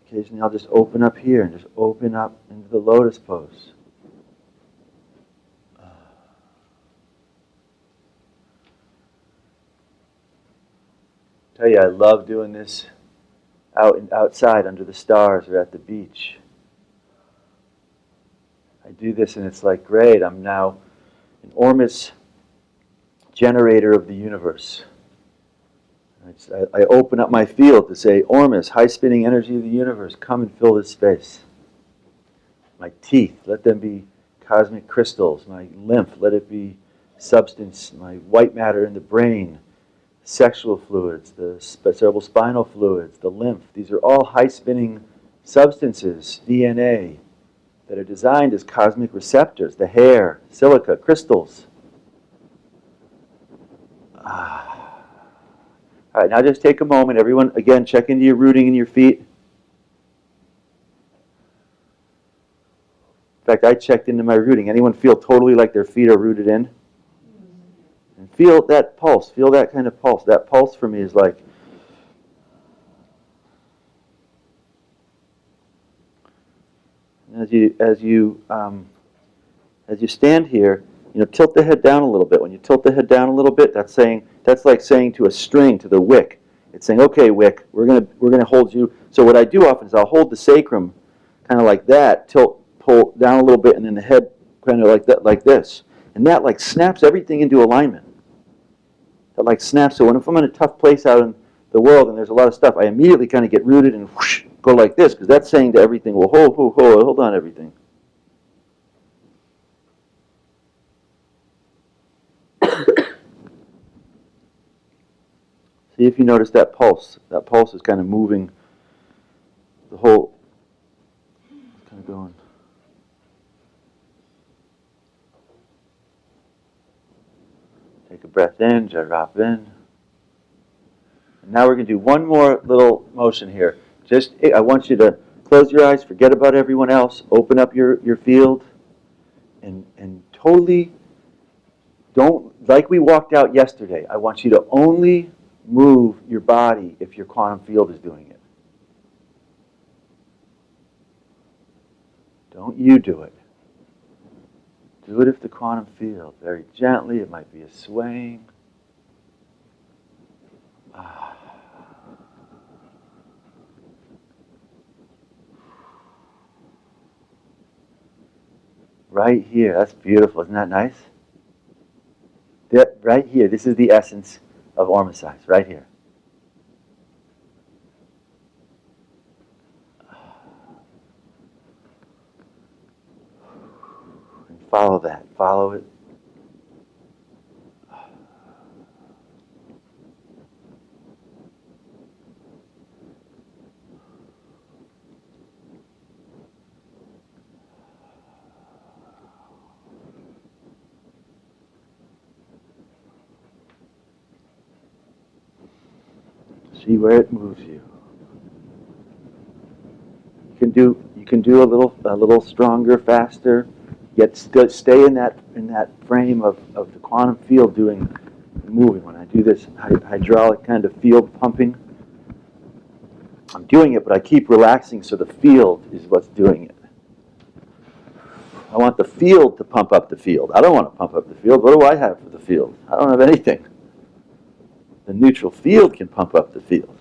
Speaker 1: occasionally I'll just open up here and just open up into the lotus pose. Tell you, I love doing this outside under the stars or at the beach. I do this and it's like, great, I'm now an Ormus generator of the universe. I open up my field to say, Ormus, high spinning energy of the universe, come and fill this space. My teeth, let them be cosmic crystals. My lymph, let it be substance. My white matter in the brain, sexual fluids, the cerebral spinal fluids, the lymph. These are all high spinning substances, DNA, that are designed as cosmic receptors. The hair, silica, crystals. All right, now just take a moment. Everyone, again, check into your rooting in your feet. In fact, I checked into my rooting. Anyone feel totally like their feet are rooted in? And feel that pulse. Feel that kind of pulse. That pulse for me is like... As you stand here, tilt the head down a little bit. When you tilt the head down a little bit, that's like saying to a string, to the wick. It's saying, okay, wick, we're gonna hold you. So what I do often is I'll hold the sacrum kind of like that, pull down a little bit, and then the head kind of like that, like this. And that like snaps everything into alignment. That like snaps. So if I'm in a tough place out in the world and there's a lot of stuff, I immediately kind of get rooted and whoosh, go like this, because that's saying to everything, well, hold on, everything. See if you notice that pulse. That pulse is kind of moving the whole, kind of going. Take a breath in, drop in. And now we're going to do one more little motion here. I want you to close your eyes, forget about everyone else, open up your field, and totally don't, like we walked out yesterday, I want you to only move your body if your quantum field is doing it. Don't you do it. Do it if the quantum field, very gently, it might be a swaying. Right here, that's beautiful, isn't that nice? Right here, this is the essence of Ormasize, right here. And follow that, follow it. See where it moves you. You can do a little stronger, faster. Yet stay in that frame of the quantum field moving. When I do this hydraulic kind of field pumping, I'm doing it, but I keep relaxing so the field is what's doing it. I want the field to pump up the field. I don't want to pump up the field. What do I have for the field? I don't have anything. The neutral field can pump up the field.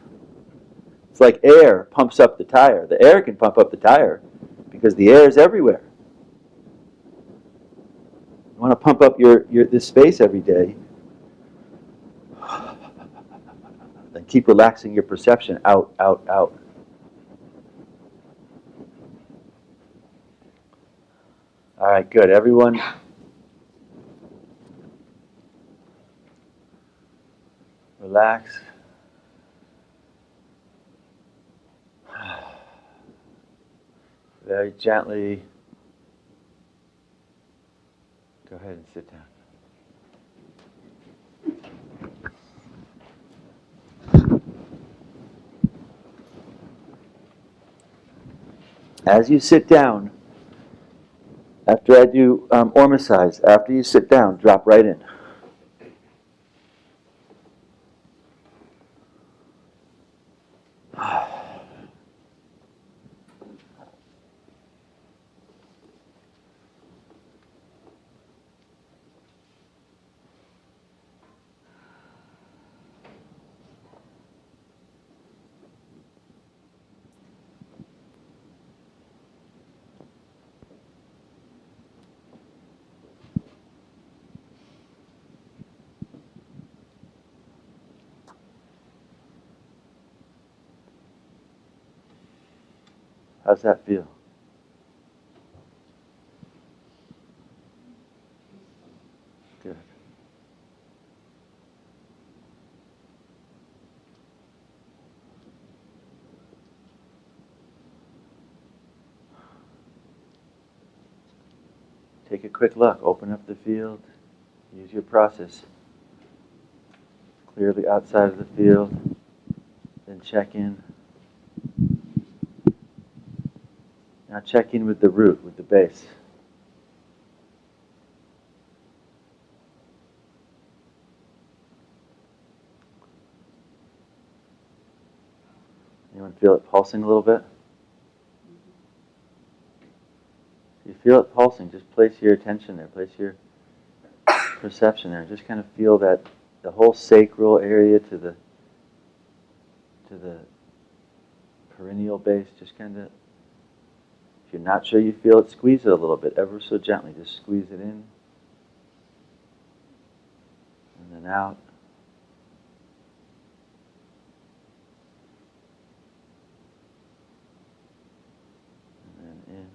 Speaker 1: It's like air pumps up the tire. The air can pump up the tire because the air is everywhere. You want to pump up this space every day, then keep relaxing your perception out, out, out. All right, good. Everyone, relax. Very gently. Go ahead and sit down. As you sit down, after I do Ormasize, after you sit down, drop right in. How's that feel? Good. Take a quick look. Open up the field. Use your process. Clear the outside of the field. Then check in. Now check in with the root, with the base. Anyone feel it pulsing a little bit? If you feel it pulsing, just place your attention there, place your perception there. Just kind of feel that the whole sacral area to the perineal base, just kind of, if you're not sure you feel it, squeeze it a little bit, ever so gently. Just squeeze it in and then out. And then in.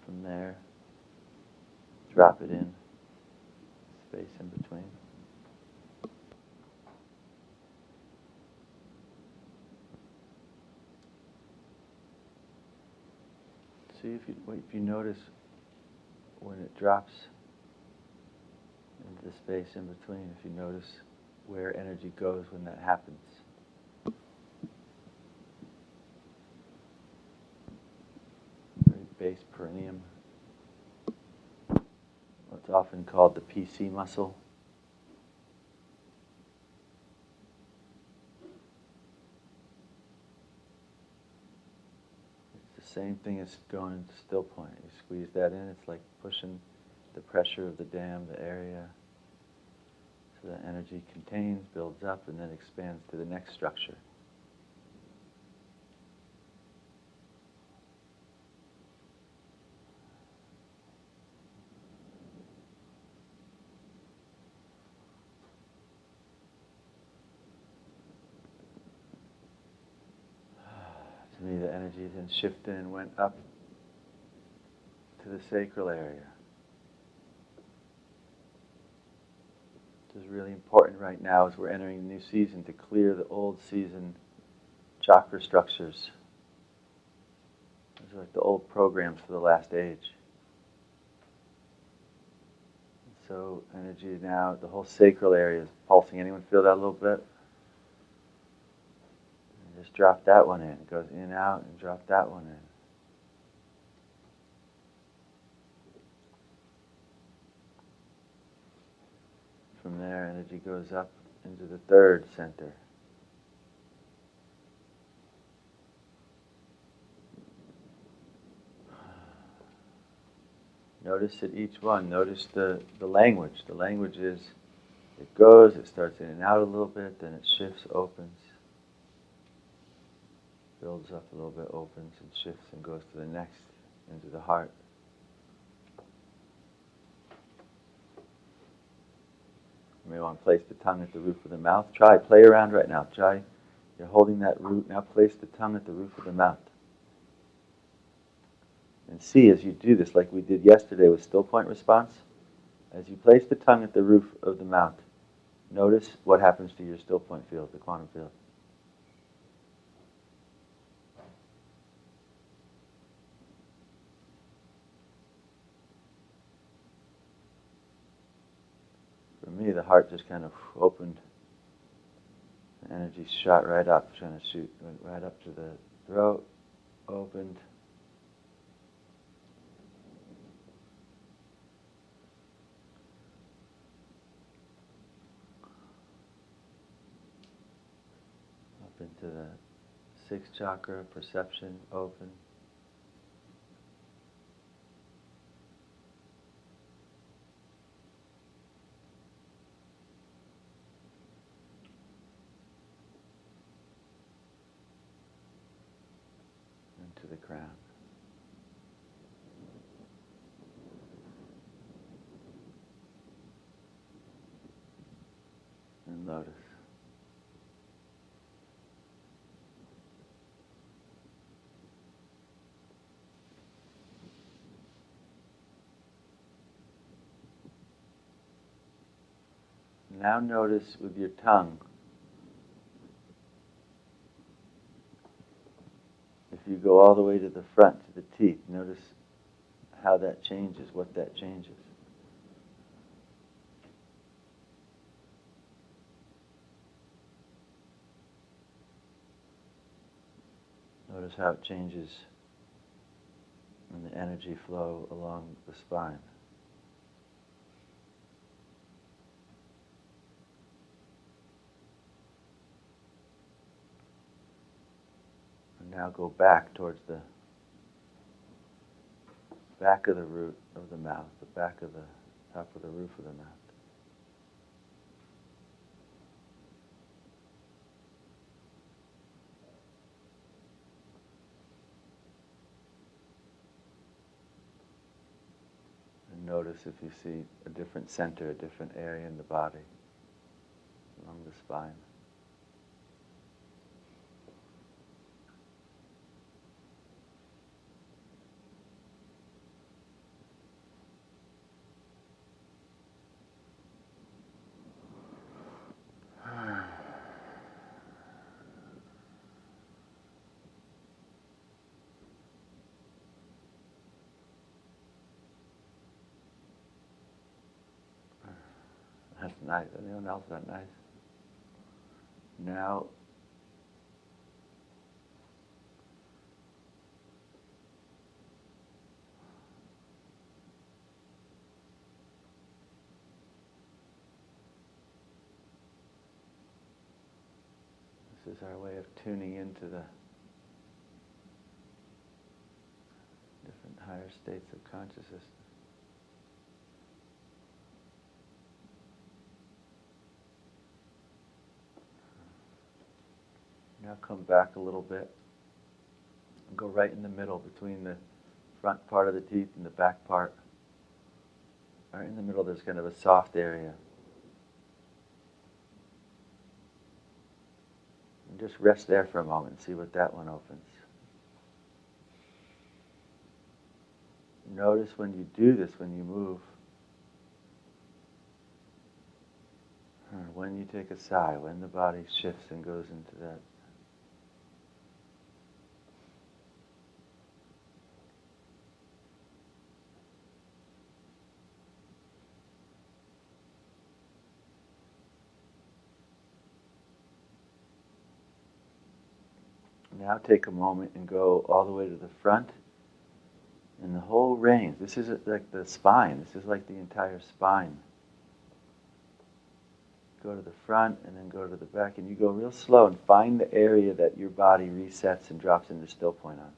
Speaker 1: From there, drop it in, space in between. See if you notice when it drops the space in between, if you notice where energy goes when that happens. Very base perineum. What's often called the PC muscle. It's the same thing as going into still point. You squeeze that in, it's like pushing the pressure of the dam, the area. So that energy contains, builds up, and then expands to the next structure. To me, the energy then shifted and went up to the sacral area. This is really important right now as we're entering a new season to clear the old season chakra structures. These are like the old programs for the last age. So energy now, the whole sacral area is pulsing. Anyone feel that a little bit? And just drop that one in. It goes in and out, and drop that one in. From there, energy goes up into the third center. Notice at each one, notice the language. The language is, it goes, it starts in and out a little bit, then it shifts, opens, builds up a little bit, opens and shifts and goes to the next, into the heart. You may want to place the tongue at the roof of the mouth. Try, play around right now. Try, you're holding that root, now place the tongue at the roof of the mouth. And see as you do this, like we did yesterday with still point response, as you place the tongue at the roof of the mouth, notice what happens to your still point field, the quantum field. For me, the heart just kind of opened. The energy shot right up, trying to shoot, went right up to the throat, opened. Up into the sixth chakra, perception, open. To the crown. And lotus. Now notice with your tongue, if you go all the way to the front, to the teeth, notice how that changes, what that changes. Notice how it changes in the energy flow along the spine. And now go back towards the back of the root of the mouth, the back of the top of the roof of the mouth. And notice if you see a different center, a different area in the body, along the spine. That's nice. Anyone else that nice? Now, this is our way of tuning into the different higher states of consciousness. Now come back a little bit and go right in the middle between the front part of the teeth and the back part. Right in the middle there's kind of a soft area. And just rest there for a moment and see what that one opens. Notice when you do this, when you move, or when you take a sigh, when the body shifts and goes into that. Now take a moment and go all the way to the front and the whole range. This is like the spine. This is like the entire spine. Go to the front and then go to the back, and you go real slow and find the area that your body resets and drops into still point on.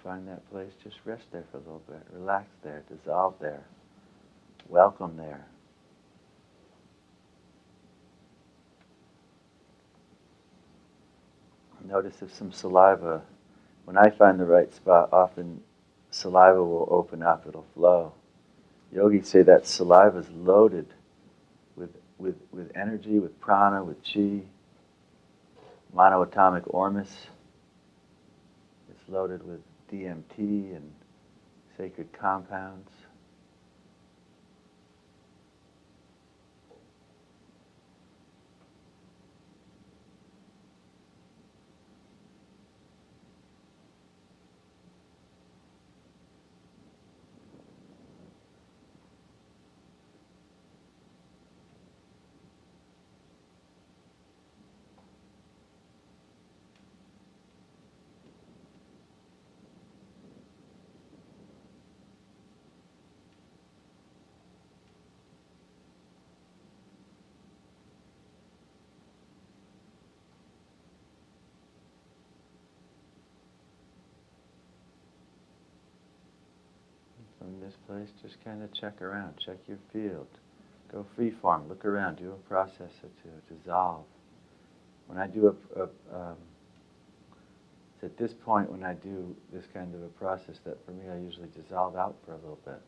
Speaker 1: Find that place, just rest there for a little bit. Relax there, dissolve there, welcome there. Notice if some saliva, when I find the right spot, often saliva will open up, it'll flow. Yogis say that saliva is loaded with energy, with prana, with chi, monoatomic ormus. It's loaded with DMT and sacred compounds. From this place, just kind of check around, check your field. Go freeform, look around, do a process or two, dissolve. When I do it's at this point when I do this kind of a process that for me I usually dissolve out for a little bit.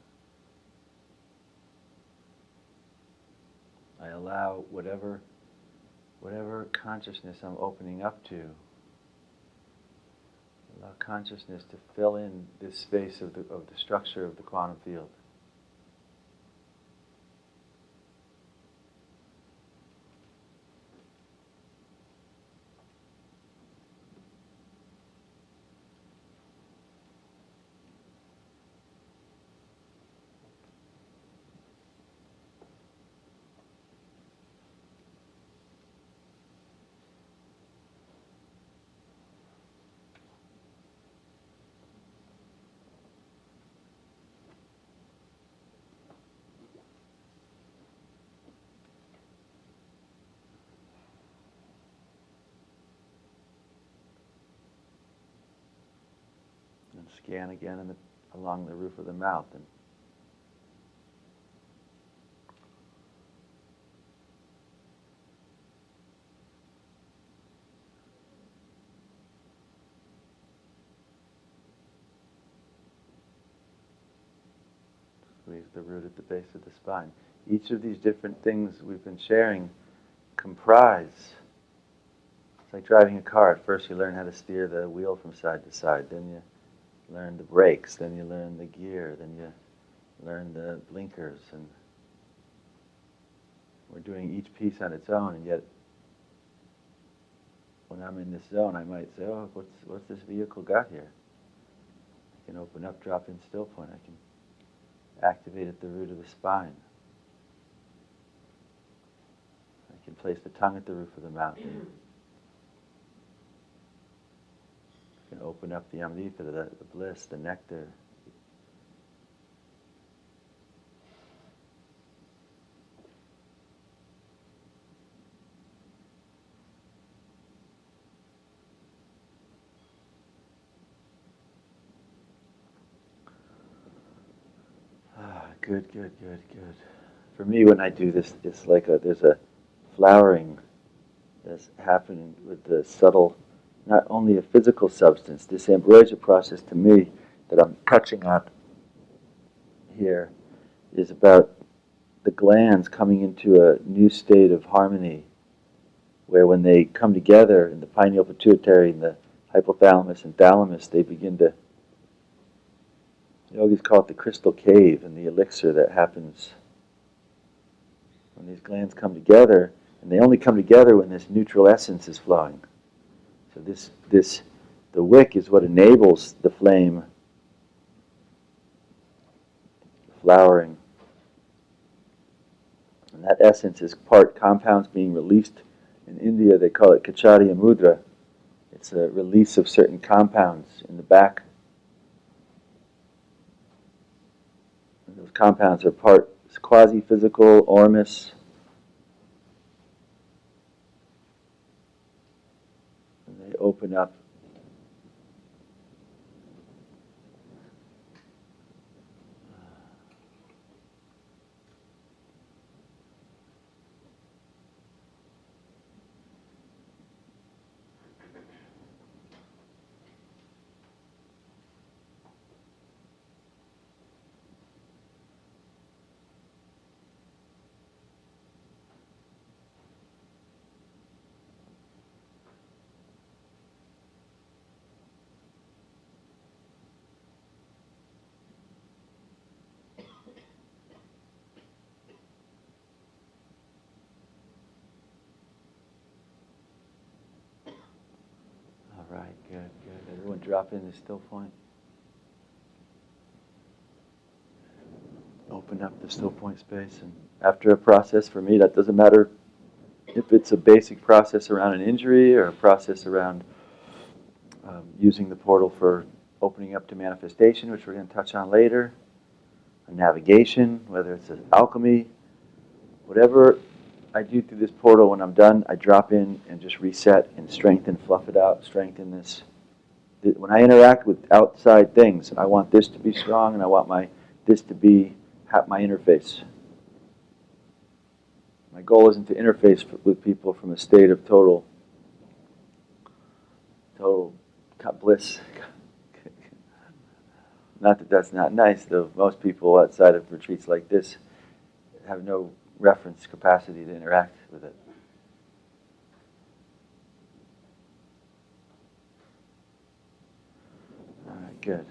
Speaker 1: I allow whatever consciousness I'm opening up to, allow consciousness to fill in this space of the structure of the quantum field. And scan again along the roof of the mouth. And squeeze the root at the base of the spine. Each of these different things we've been sharing comprise like driving a car. At first you learn how to steer the wheel from side to side, then you learn the brakes, then you learn the gear, then you learn the blinkers, and we're doing each piece on its own, and yet when I'm in this zone I might say, oh, what's this vehicle got here? I can open up, drop in still point, I can activate at the root of the spine. I can place the tongue at the roof of the mouth. I can open up the amrita, the bliss, the nectar. Good. For me, when I do this, it's like there's a flowering that's happening with the subtle, not only a physical substance. This ambrosia process, to me, that I'm touching on here, is about the glands coming into a new state of harmony, where when they come together in the pineal pituitary and the hypothalamus and thalamus, they begin to, yogis call it the crystal cave and the elixir that happens when these glands come together, and they only come together when this neutral essence is flowing. So the wick is what enables the flame flowering. And that essence is part compounds being released. In India they call it Kachariya Mudra. It's a release of certain compounds in the back. And those compounds are part quasi-physical, ormus. And they open up. All right, good. Everyone drop in the still point. Open up the still point space, and after a process, for me, that doesn't matter if it's a basic process around an injury or a process around using the portal for opening up to manifestation, which we're going to touch on later, a navigation, whether it's an alchemy, whatever I do through this portal, when I'm done, I drop in and just reset and strengthen, fluff it out, strengthen this. When I interact with outside things, I want this to be strong, and I want this to be my interface. My goal isn't to interface with people from a state of total bliss. Not that that's not nice, though. Most people outside of retreats like this have no reference capacity to interact with it. All right, good.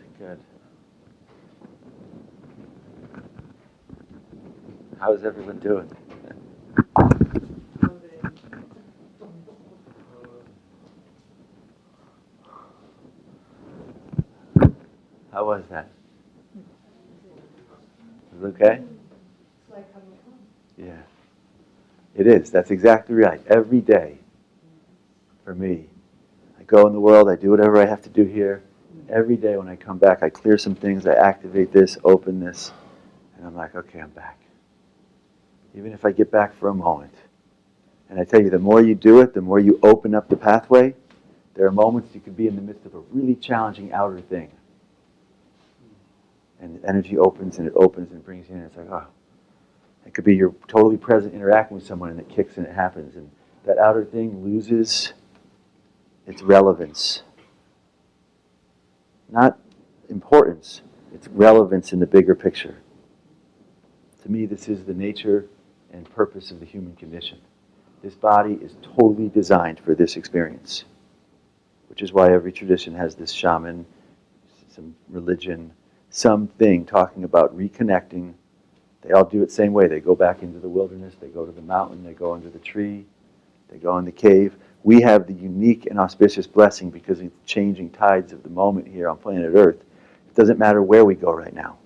Speaker 1: How's everyone doing? How was that? Was it okay?
Speaker 2: It's like coming home.
Speaker 1: Yeah. It is. That's exactly right. Every day, for me, I go in the world, I do whatever I have to do here. Every day when I come back, I clear some things, I activate this, open this, and I'm like, okay, I'm back. Even if I get back for a moment. And I tell you, the more you do it, the more you open up the pathway. There are moments you could be in the midst of a really challenging outer thing. And the energy opens and it brings you in. It's like, oh. It could be you're totally present interacting with someone and it kicks and it happens. And that outer thing loses its relevance. Not importance, it's relevance in the bigger picture. To me, this is the nature and purpose of the human condition. This body is totally designed for this experience, which is why every tradition has this shaman, some religion, something talking about reconnecting. They all do it the same way. They go back into the wilderness, they go to the mountain, they go under the tree, they go in the cave. We have the unique and auspicious blessing because of the changing tides of the moment here on planet Earth. It doesn't matter where we go right now.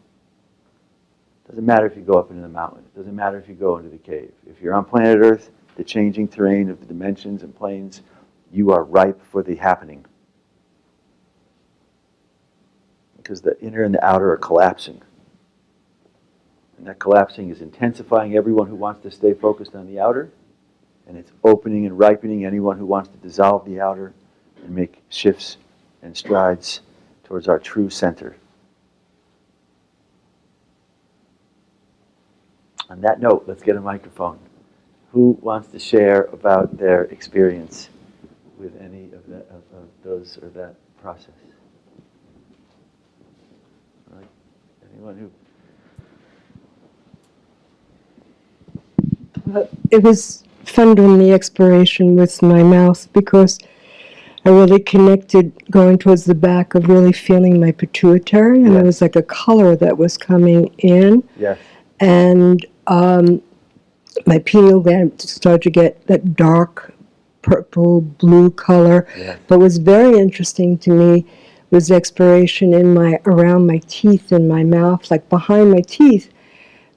Speaker 1: It doesn't matter if you go up into the mountain. It doesn't matter if you go into the cave. If you're on planet Earth, the changing terrain of the dimensions and planes, you are ripe for the happening. Because the inner and the outer are collapsing. And that collapsing is intensifying everyone who wants to stay focused on the outer, and it's opening and ripening anyone who wants to dissolve the outer and make shifts and strides towards our true center. On that note, let's get a microphone. Who wants to share about their experience with any of those or that process? All right. Anyone who?
Speaker 3: It was fun doing the exploration with my mouth because I really connected going towards the back of really feeling my pituitary, and
Speaker 1: Yes.
Speaker 3: there was like a color that was coming in,
Speaker 1: Yes.
Speaker 3: and my pineal gland started to get that dark purple blue color.
Speaker 1: Yes.
Speaker 3: But what was very interesting to me was the exploration in around my teeth and my mouth, like behind my teeth.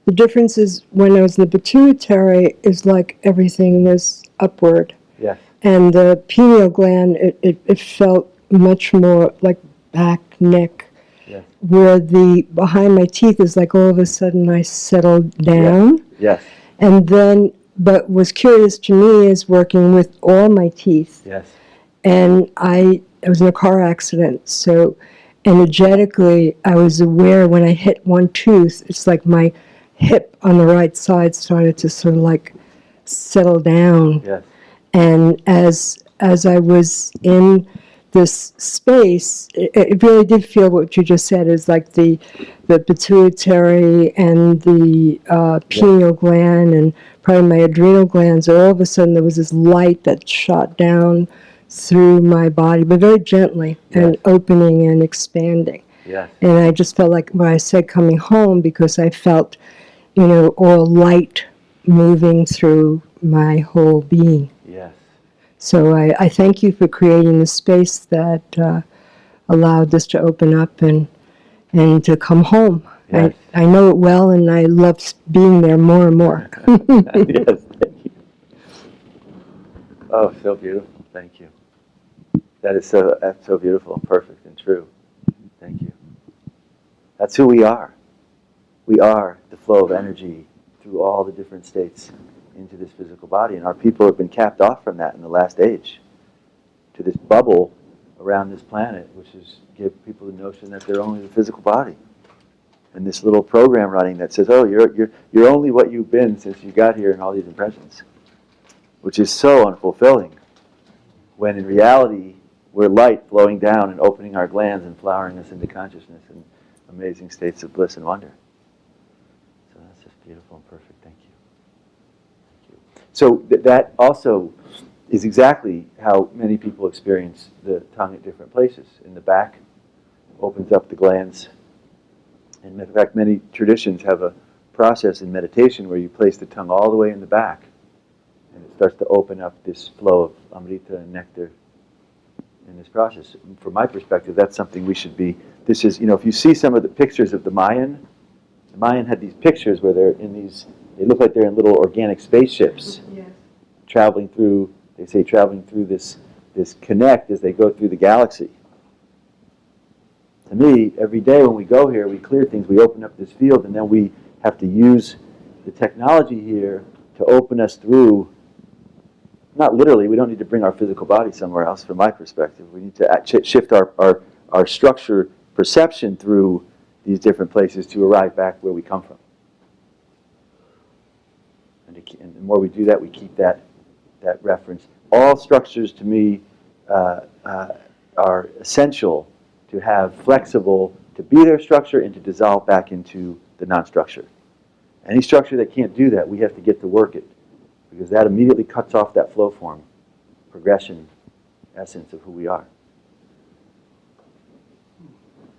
Speaker 3: The difference is when I was in the pituitary is like everything was upward.
Speaker 1: Yes.
Speaker 3: And the pineal gland, it felt much more like back, neck,
Speaker 1: Yes.
Speaker 3: where the behind my teeth is like all of a sudden I settled down.
Speaker 1: Yes.
Speaker 3: And then, but what's curious to me is working with all my teeth.
Speaker 1: Yes.
Speaker 3: And I was in a car accident, so energetically I was aware when I hit one tooth, it's like my hip on the right side started to sort of like settle down.
Speaker 1: Yes.
Speaker 3: And as I was in this space, it really did feel what you just said is like the pituitary and the pineal gland and probably my adrenal glands. All of a sudden, there was this light that shot down through my body, but very gently and opening and expanding.
Speaker 1: Yes.
Speaker 3: And I just felt like when I said coming home, because I felt, all light moving through my whole being.
Speaker 1: Yes.
Speaker 3: So I thank you for creating the space that allowed this to open up and to come home.
Speaker 1: Yes.
Speaker 3: I know it well, and I love being there more and more.
Speaker 1: Yes, thank you. Oh, so beautiful. Thank you. That's so beautiful, perfect, and true. Thank you. That's who we are. We are the flow of energy through all the different states into this physical body, and our people have been capped off from that in the last age to this bubble around this planet, which is give people the notion that they're only the physical body, and this little program running that says, "Oh, you're only what you've been since you got here," and all these impressions, which is so unfulfilling. When in reality, we're light flowing down and opening our glands and flowering us into consciousness and amazing states of bliss and wonder. So that's just beautiful and perfect. Thank you. So that also is exactly how many people experience the tongue at different places. In the back, opens up the glands. And in fact, many traditions have a process in meditation where you place the tongue all the way in the back, and it starts to open up this flow of amrita and nectar in this process. From my perspective, that's something we should be. This is, if you see some of the pictures of the Mayan had these pictures where they're in these. They look like they're in little organic spaceships, traveling through this connect as they go through the galaxy. To me, every day when we go here, we clear things, we open up this field, and then we have to use the technology here to open us through, not literally, we don't need to bring our physical body somewhere else from my perspective. We need to shift our structure perception through these different places to arrive back where we come from. And the more we do that, we keep that reference. All structures, to me, are essential to have flexible, to be their structure and to dissolve back into the non-structure. Any structure that can't do that, we have to get to work it because that immediately cuts off that flow form, progression, essence of who we are.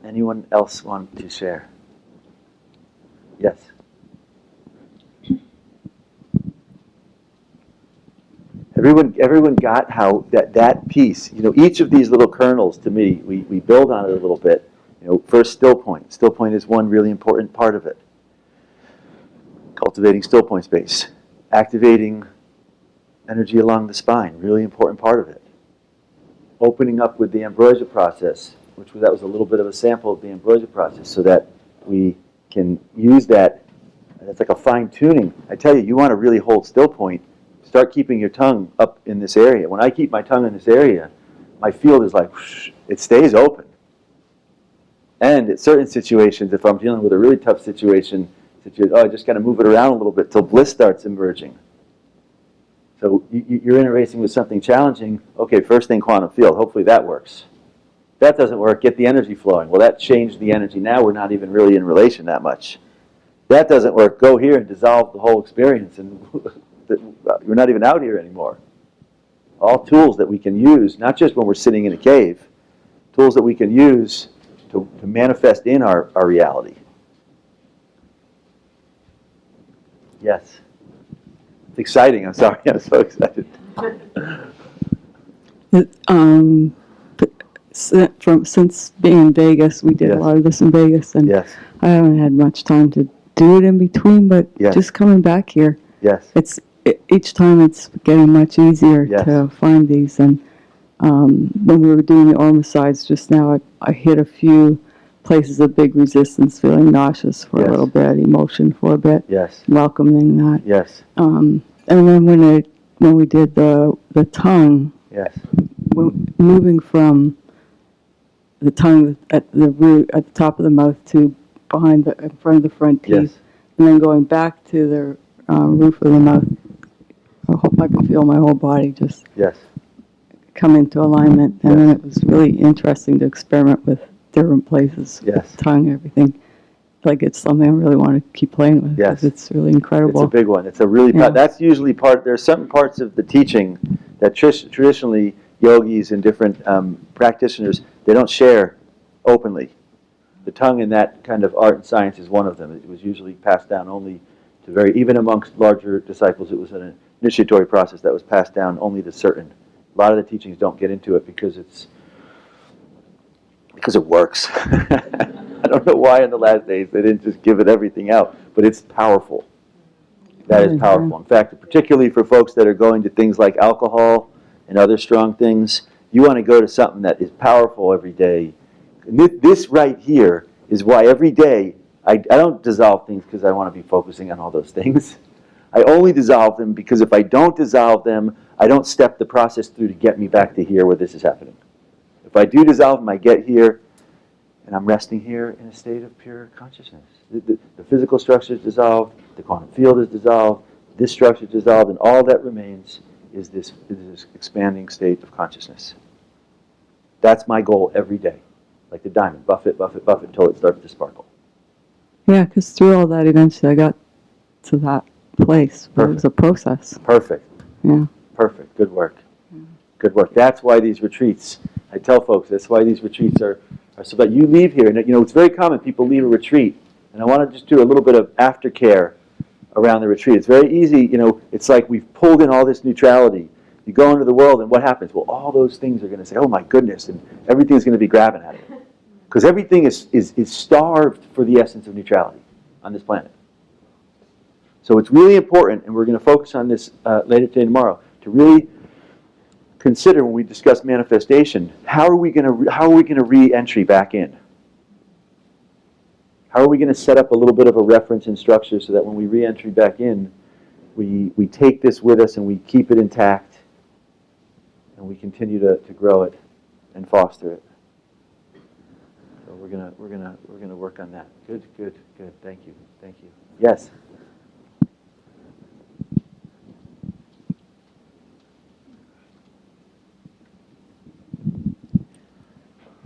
Speaker 1: Anyone else want to share? Yes. Everyone got how that piece, each of these little kernels, to me, we build on it a little bit. First, still point. Still point is one really important part of it. Cultivating still point space. Activating energy along the spine, really important part of it. Opening up with the ambrosia process, that was a little bit of a sample of the ambrosia process, so that we can use that. It's like a fine tuning. I tell you, you want to really hold still point. Start keeping your tongue up in this area. When I keep my tongue in this area, my field is like, whoosh, it stays open. And in certain situations, if I'm dealing with a really tough situation, I just got to move it around a little bit till bliss starts emerging. So you're interfacing with something challenging. Okay, first thing, quantum field. Hopefully that works. If that doesn't work, get the energy flowing. Well, that changed the energy. Now we're not even really in relation that much. If that doesn't work, go here and dissolve the whole experience, and we're not even out here anymore. All tools that we can use, not just when we're sitting in a cave, tools that we can use to manifest in our reality. Yes. It's exciting. I'm sorry. I'm so excited.
Speaker 4: Since being in Vegas, we did a lot of this in Vegas, and
Speaker 1: Yes.
Speaker 4: I haven't had much time to do it in between, but
Speaker 1: Yes.
Speaker 4: just coming back here,
Speaker 1: Yes.
Speaker 4: each time it's getting much easier
Speaker 1: Yes.
Speaker 4: to find these. And when we were doing the Ormasides just now, I hit a few places of big resistance, feeling nauseous for
Speaker 1: Yes.
Speaker 4: a little bit, emotion for a bit,
Speaker 1: Yes.
Speaker 4: welcoming that.
Speaker 1: Yes.
Speaker 4: And then when we did the tongue,
Speaker 1: Yes.
Speaker 4: moving from the tongue at the root, at the top of the mouth, to in front of the front teeth,
Speaker 1: Yes.
Speaker 4: and then going back to the roof of the mouth. I hope I can feel my whole body just
Speaker 1: Yes.
Speaker 4: come into alignment. And
Speaker 1: Yes.
Speaker 4: then it was really interesting to experiment with different places,
Speaker 1: Yes.
Speaker 4: tongue, everything. Like it's something I really want to keep playing with.
Speaker 1: Yes.
Speaker 4: 'Cause it's really
Speaker 1: It's
Speaker 4: incredible.
Speaker 1: a big one. It's a really,
Speaker 4: Yeah.
Speaker 1: that's usually there's certain parts of the teaching that traditionally yogis and different practitioners, they don't share openly. The tongue in that kind of art and science is one of them. It was usually passed down only to even amongst larger disciples, it was an initiatory process that was passed down only to certain. A lot of the teachings don't get into it because it works. I don't know why in the last days they didn't just give it everything out, but it's powerful. That is powerful. In fact, particularly for folks that are going to things like alcohol and other strong things, you want to go to something that is powerful every day. This right here is why every day I don't dissolve things because I want to be focusing on all those things. I only dissolve them because if I don't dissolve them, I don't step the process through to get me back to here where this is happening. If I do dissolve them, I get here, and I'm resting here in a state of pure consciousness. The physical structure is dissolved, the quantum field is dissolved, this structure is dissolved, and all that remains is this expanding state of consciousness. That's my goal every day. Like the diamond, buff it, buff it, buff it, until it starts to sparkle.
Speaker 4: Yeah, because through all that, eventually I got to that place. But it was a process.
Speaker 1: Perfect.
Speaker 4: Yeah.
Speaker 1: Perfect. Good work. Good work. That's why these retreats, I tell folks, that's why these retreats are so that you leave here. And it's very common people leave a retreat. And I want to just do a little bit of aftercare around the retreat. It's very easy, it's like we've pulled in all this neutrality. You go into the world and what happens? Well, all those things are going to say, oh my goodness, and everything's going to be grabbing at it. Because everything is starved for the essence of neutrality on this planet. So it's really important, and we're going to focus on this later today and tomorrow, to really consider when we discuss manifestation, how are we going to re-entry back in? How are we going to set up a little bit of a reference and structure so that when we re-entry back in, we take this with us and we keep it intact, and we continue to grow it and foster it. So we're gonna work on that. Good. Thank you. Yes.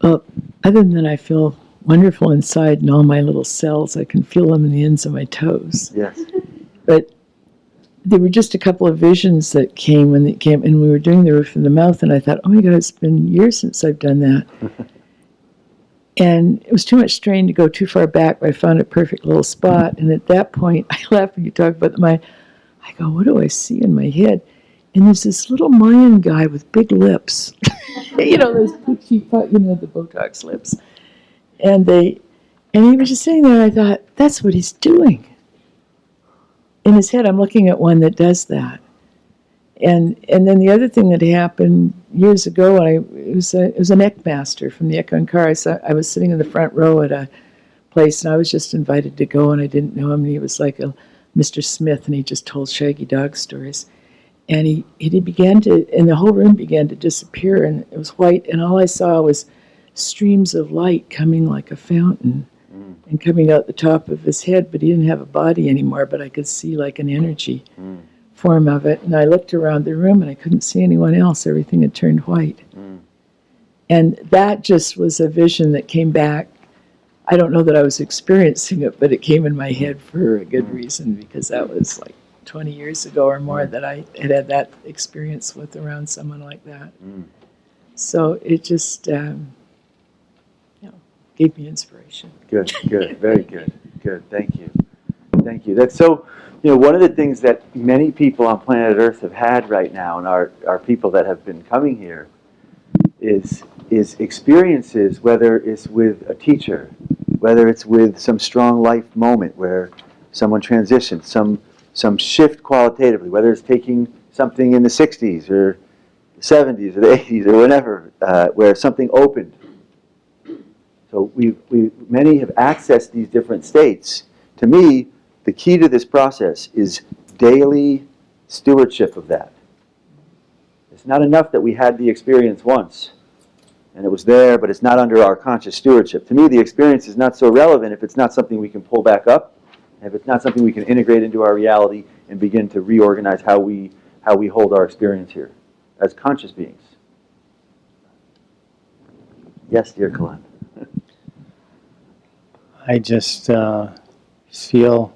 Speaker 5: Well, other than I feel wonderful inside in all my little cells, I can feel them in the ends of my toes.
Speaker 1: Yes.
Speaker 5: But there were just a couple of visions that came when it came, and we were doing the roof and the mouth, and I thought, oh my God, it's been years since I've done that. And it was too much strain to go too far back, but I found a perfect little spot. And at that point, I laugh when you talk about I go, what do I see in my head? And there's this little Mayan guy with big lips. Those the Botox lips. And he was just sitting there, and I thought, that's what he's doing. In his head, I'm looking at one that does that. And then the other thing that happened years ago, it was an Eckmaster from the Eckankar. I was sitting in the front row at a place, and I was just invited to go, and I didn't know him. And he was like a Mr. Smith, and he just told Shaggy Dog stories. And he began to, and the whole room began to disappear, and it was white, and all I saw was streams of light coming like a fountain and coming out the top of his head, but he didn't have a body anymore, but I could see like an energy form of it. And I looked around the room, and I couldn't see anyone else. Everything had turned white. And that just was a vision that came back. I don't know that I was experiencing it, but it came in my head for a good reason, because that was like 20 years ago or more that I had that experience with around someone like that. So it just gave me inspiration.
Speaker 1: Good, very good, thank you. That's so, one of the things that many people on planet Earth have had right now, and our people that have been coming here, is experiences, whether it's with a teacher, whether it's with some strong life moment where someone transitions, some shift qualitatively, whether it's taking something in the 60s or the 70s or the 80s or whenever, where something opened. So many have accessed these different states. To me, the key to this process is daily stewardship of that. It's not enough that we had the experience once, and it was there, but it's not under our conscious stewardship. To me, the experience is not so relevant if it's not something we can pull back up, if it's not something we can integrate into our reality and begin to reorganize how we hold our experience here as conscious beings. Yes, dear Kalan.
Speaker 6: I just feel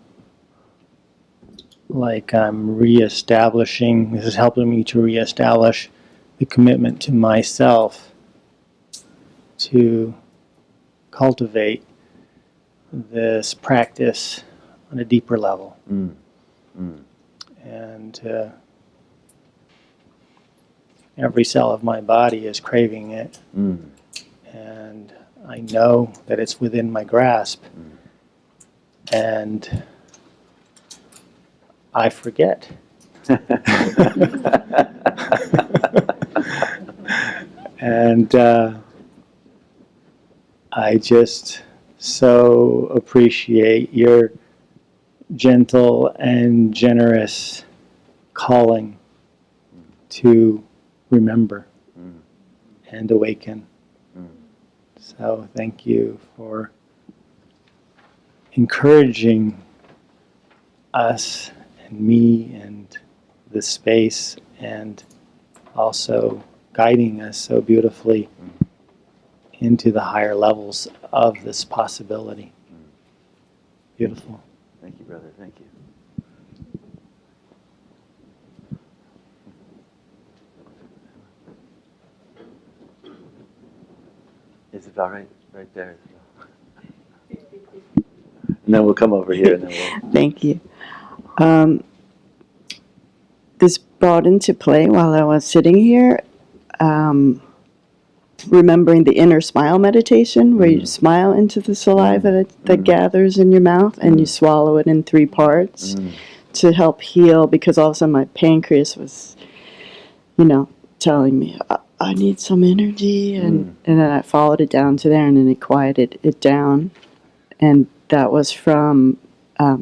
Speaker 6: like I'm reestablishing, this is helping me to reestablish the commitment to myself to cultivate this practice on a deeper level. And every cell of my body is craving it. And I know that it's within my grasp. And I forget. And I just so appreciate your gentle and generous calling to remember and awaken. So thank you for encouraging us and me and this space, and also guiding us so beautifully into the higher levels of this possibility. Beautiful.
Speaker 1: Thank you, brother. Thank you. Is it all right? Right there. And then we'll come over here and then we'll...
Speaker 7: Thank you. This brought into play while I was sitting here, remembering the inner smile meditation, where you smile into the saliva that gathers in your mouth, and you swallow it in 3 parts to help heal, because all of a sudden my pancreas was, telling me, I need some energy, and then I followed it down to there, and then it quieted it down. And that was from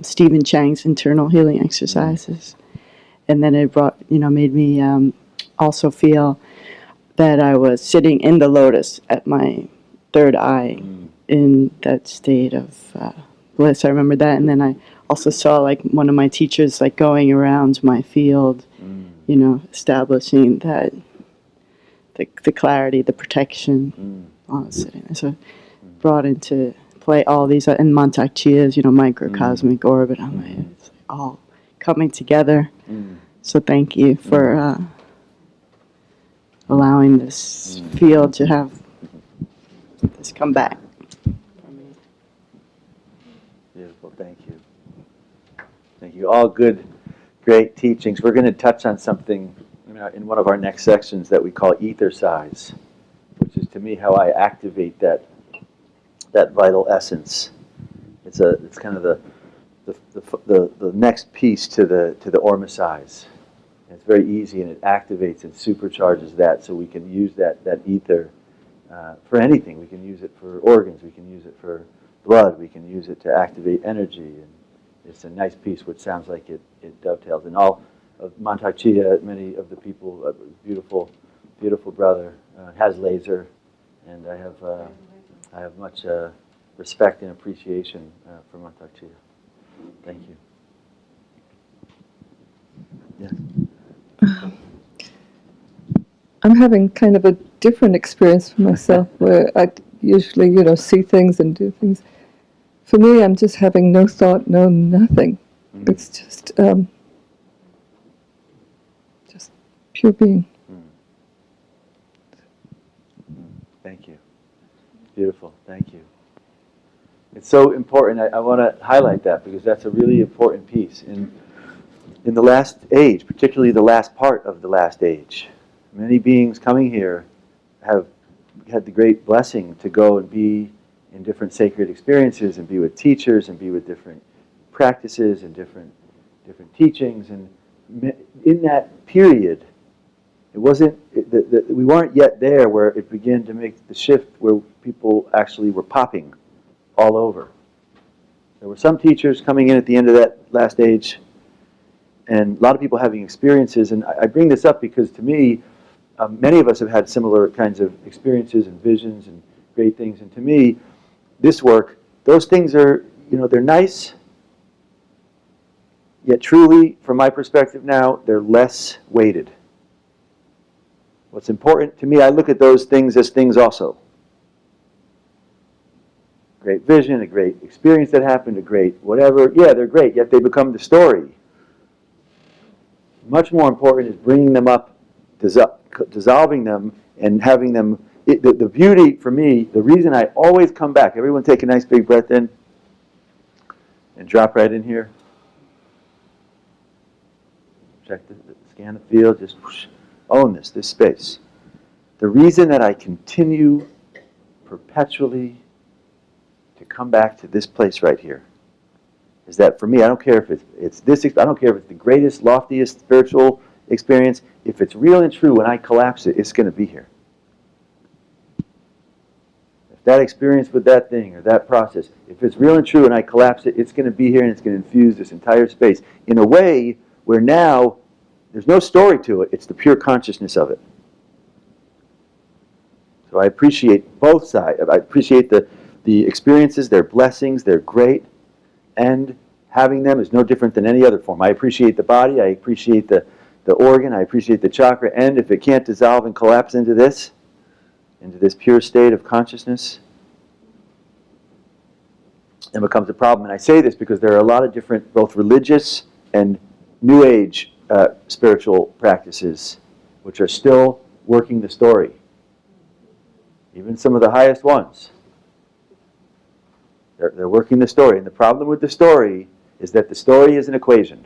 Speaker 7: Stephen Chang's internal healing exercises. And then it brought, made me also feel that I was sitting in the lotus at my 3rd eye in that state of bliss. I remember that. And then I also saw one of my teachers going around my field, establishing that the clarity, the protection while I was sitting there. So it brought into play all these, and Mantak Chia's, microcosmic orbit on my head. It's all coming together.
Speaker 1: Mm.
Speaker 7: So thank you for allowing this field to have this come back.
Speaker 1: Beautiful, thank you. Thank you. All good, great teachings. We're going to touch on something in one of our next sections that we call ether size, which is to me how I activate that vital essence. It's kind of the next piece to the Orma size. It's very easy, and it activates and supercharges that, so we can use that ether for anything. We can use it for organs. We can use it for blood. We can use it to activate energy. And it's a nice piece, which sounds like it dovetails. And all of Mantak Chia, many of the people, beautiful, beautiful brother, has laser, and I have much respect and appreciation for Mantak Chia. Thank you. Yes.
Speaker 5: I'm having kind of a different experience for myself where I usually, see things and do things. For me, I'm just having no thought, no nothing.
Speaker 1: Mm.
Speaker 5: It's just pure being.
Speaker 1: Thank you. Beautiful. Thank you. It's so important. I want to highlight that because that's a really important piece. In the last age, particularly the last part of the last age, many beings coming here have had the great blessing to go and be in different sacred experiences and be with teachers and be with different practices and different teachings. And in that period, it wasn't we weren't yet there where it began to make the shift where people actually were popping all over. There were some teachers coming in at the end of that last age, and a lot of people having experiences. And I bring this up because, to me, many of us have had similar kinds of experiences and visions and great things. And to me, this work, those things are, they're nice, yet truly, from my perspective now, they're less weighted. What's important to me, I look at those things as things also. Great vision, a great experience that happened, a great whatever. Yeah, they're great, yet they become the story. Much more important is bringing them up, dissolving them, and having them. The beauty for me, the reason I always come back, everyone take a nice big breath in and drop right in here. Check scan the field, just whoosh, own this space. The reason that I continue perpetually to come back to this place right here is that for me, I don't care if it's this, I don't care if it's the greatest, loftiest spiritual experience. If it's real and true, when I collapse it, it's going to be here. If that experience with that thing or that process, if it's real and true and I collapse it, it's going to be here and it's going to infuse this entire space in a way where now there's no story to it. It's the pure consciousness of it. So I appreciate both sides. I appreciate the experiences, they're blessings, they're great, and having them is no different than any other form. I appreciate the body, I appreciate the organ, I appreciate the chakra, and if it can't dissolve and collapse into this pure state of consciousness, it becomes a problem. And I say this because there are a lot of different, both religious and New Age spiritual practices, which are still working the story. Even some of the highest ones. They're working the story. And the problem with the story is that the story is an equation.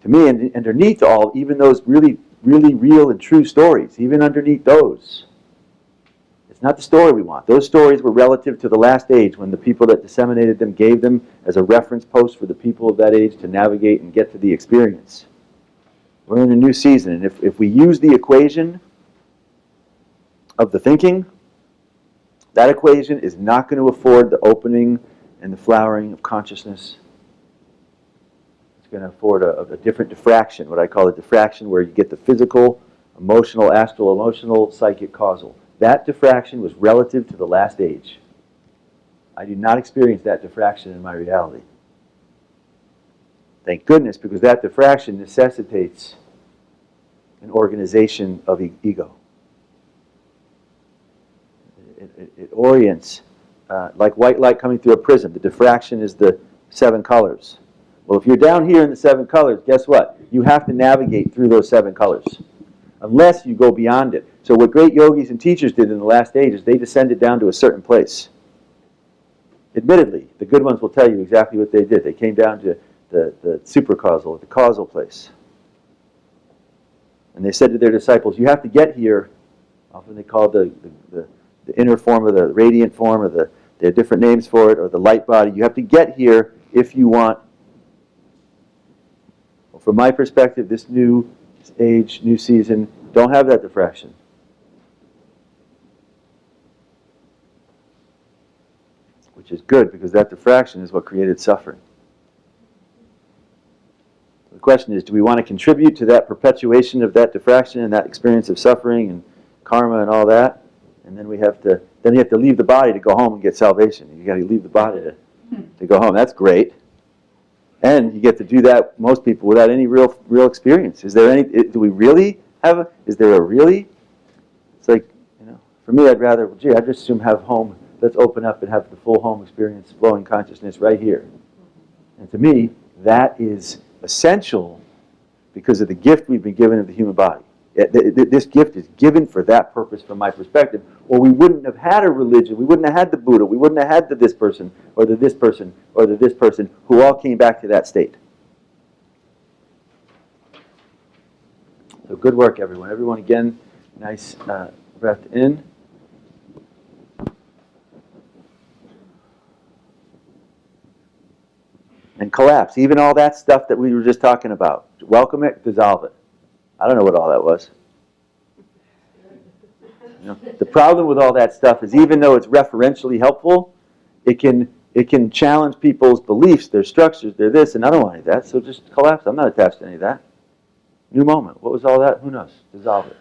Speaker 1: To me, and underneath all, even those really, really real and true stories, even underneath those, it's not the story we want. Those stories were relative to the last age when the people that disseminated them gave them as a reference post for the people of that age to navigate and get to the experience. We're in a new season, and if we use the equation of the thinking, that equation is not going to afford the opening and the flowering of consciousness. It's going to afford a different diffraction, what I call a diffraction, where you get the physical, emotional, astral, emotional, psychic, causal. That diffraction was relative to the last age. I do not experience that diffraction in my reality. Thank goodness, because that diffraction necessitates an organization of ego. It orients, like white light coming through a prism. The diffraction is the 7 colors. Well, if you're down here in the 7 colors, guess what? You have to navigate through those 7 colors, unless you go beyond it. So what great yogis and teachers did in the last age is they descended down to a certain place. Admittedly, the good ones will tell you exactly what they did. They came down to the supercausal, the causal place. And they said to their disciples, you have to get here. Often they call the inner form or the radiant form, or there are different names for it, or the light body. You have to get here if you want. Well, from my perspective, this new age, new season, don't have that diffraction. Which is good, because that diffraction is what created suffering. The question is, do we want to contribute to that perpetuation of that diffraction and that experience of suffering and karma and all that? And then you have to leave the body to go home and get salvation. You got to leave the body to go home. That's great. And you get to do that, most people, without any real experience. Is there any? Do we really have? Is there a really? It's like, for me, I'd rather. I'd just assume have home. Let's open up and have the full home experience, flowing consciousness right here. And to me, that is essential because of the gift we've been given of the human body. This gift is given for that purpose, from my perspective, or we wouldn't have had a religion, we wouldn't have had the Buddha, we wouldn't have had the this person, or the this person, or the this person, who all came back to that state. So good work, everyone. Everyone, again, nice breath in. And collapse. Even all that stuff that we were just talking about. Welcome it, dissolve it. I don't know what all that was. The problem with all that stuff is, even though it's referentially helpful, it can challenge people's beliefs, their structures, their this, and I don't want any of that, so just collapse. I'm not attached to any of that. New moment. What was all that? Who knows? Dissolve it.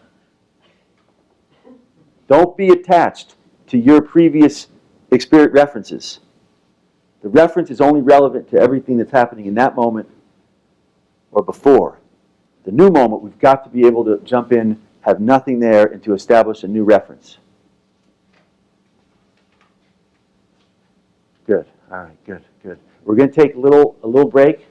Speaker 1: Don't be attached to your previous spirit references. The reference is only relevant to everything that's happening in that moment or before. The new moment, we've got to be able to jump in, have nothing there, and to establish a new reference. Good. All right, good. We're going to take a little break.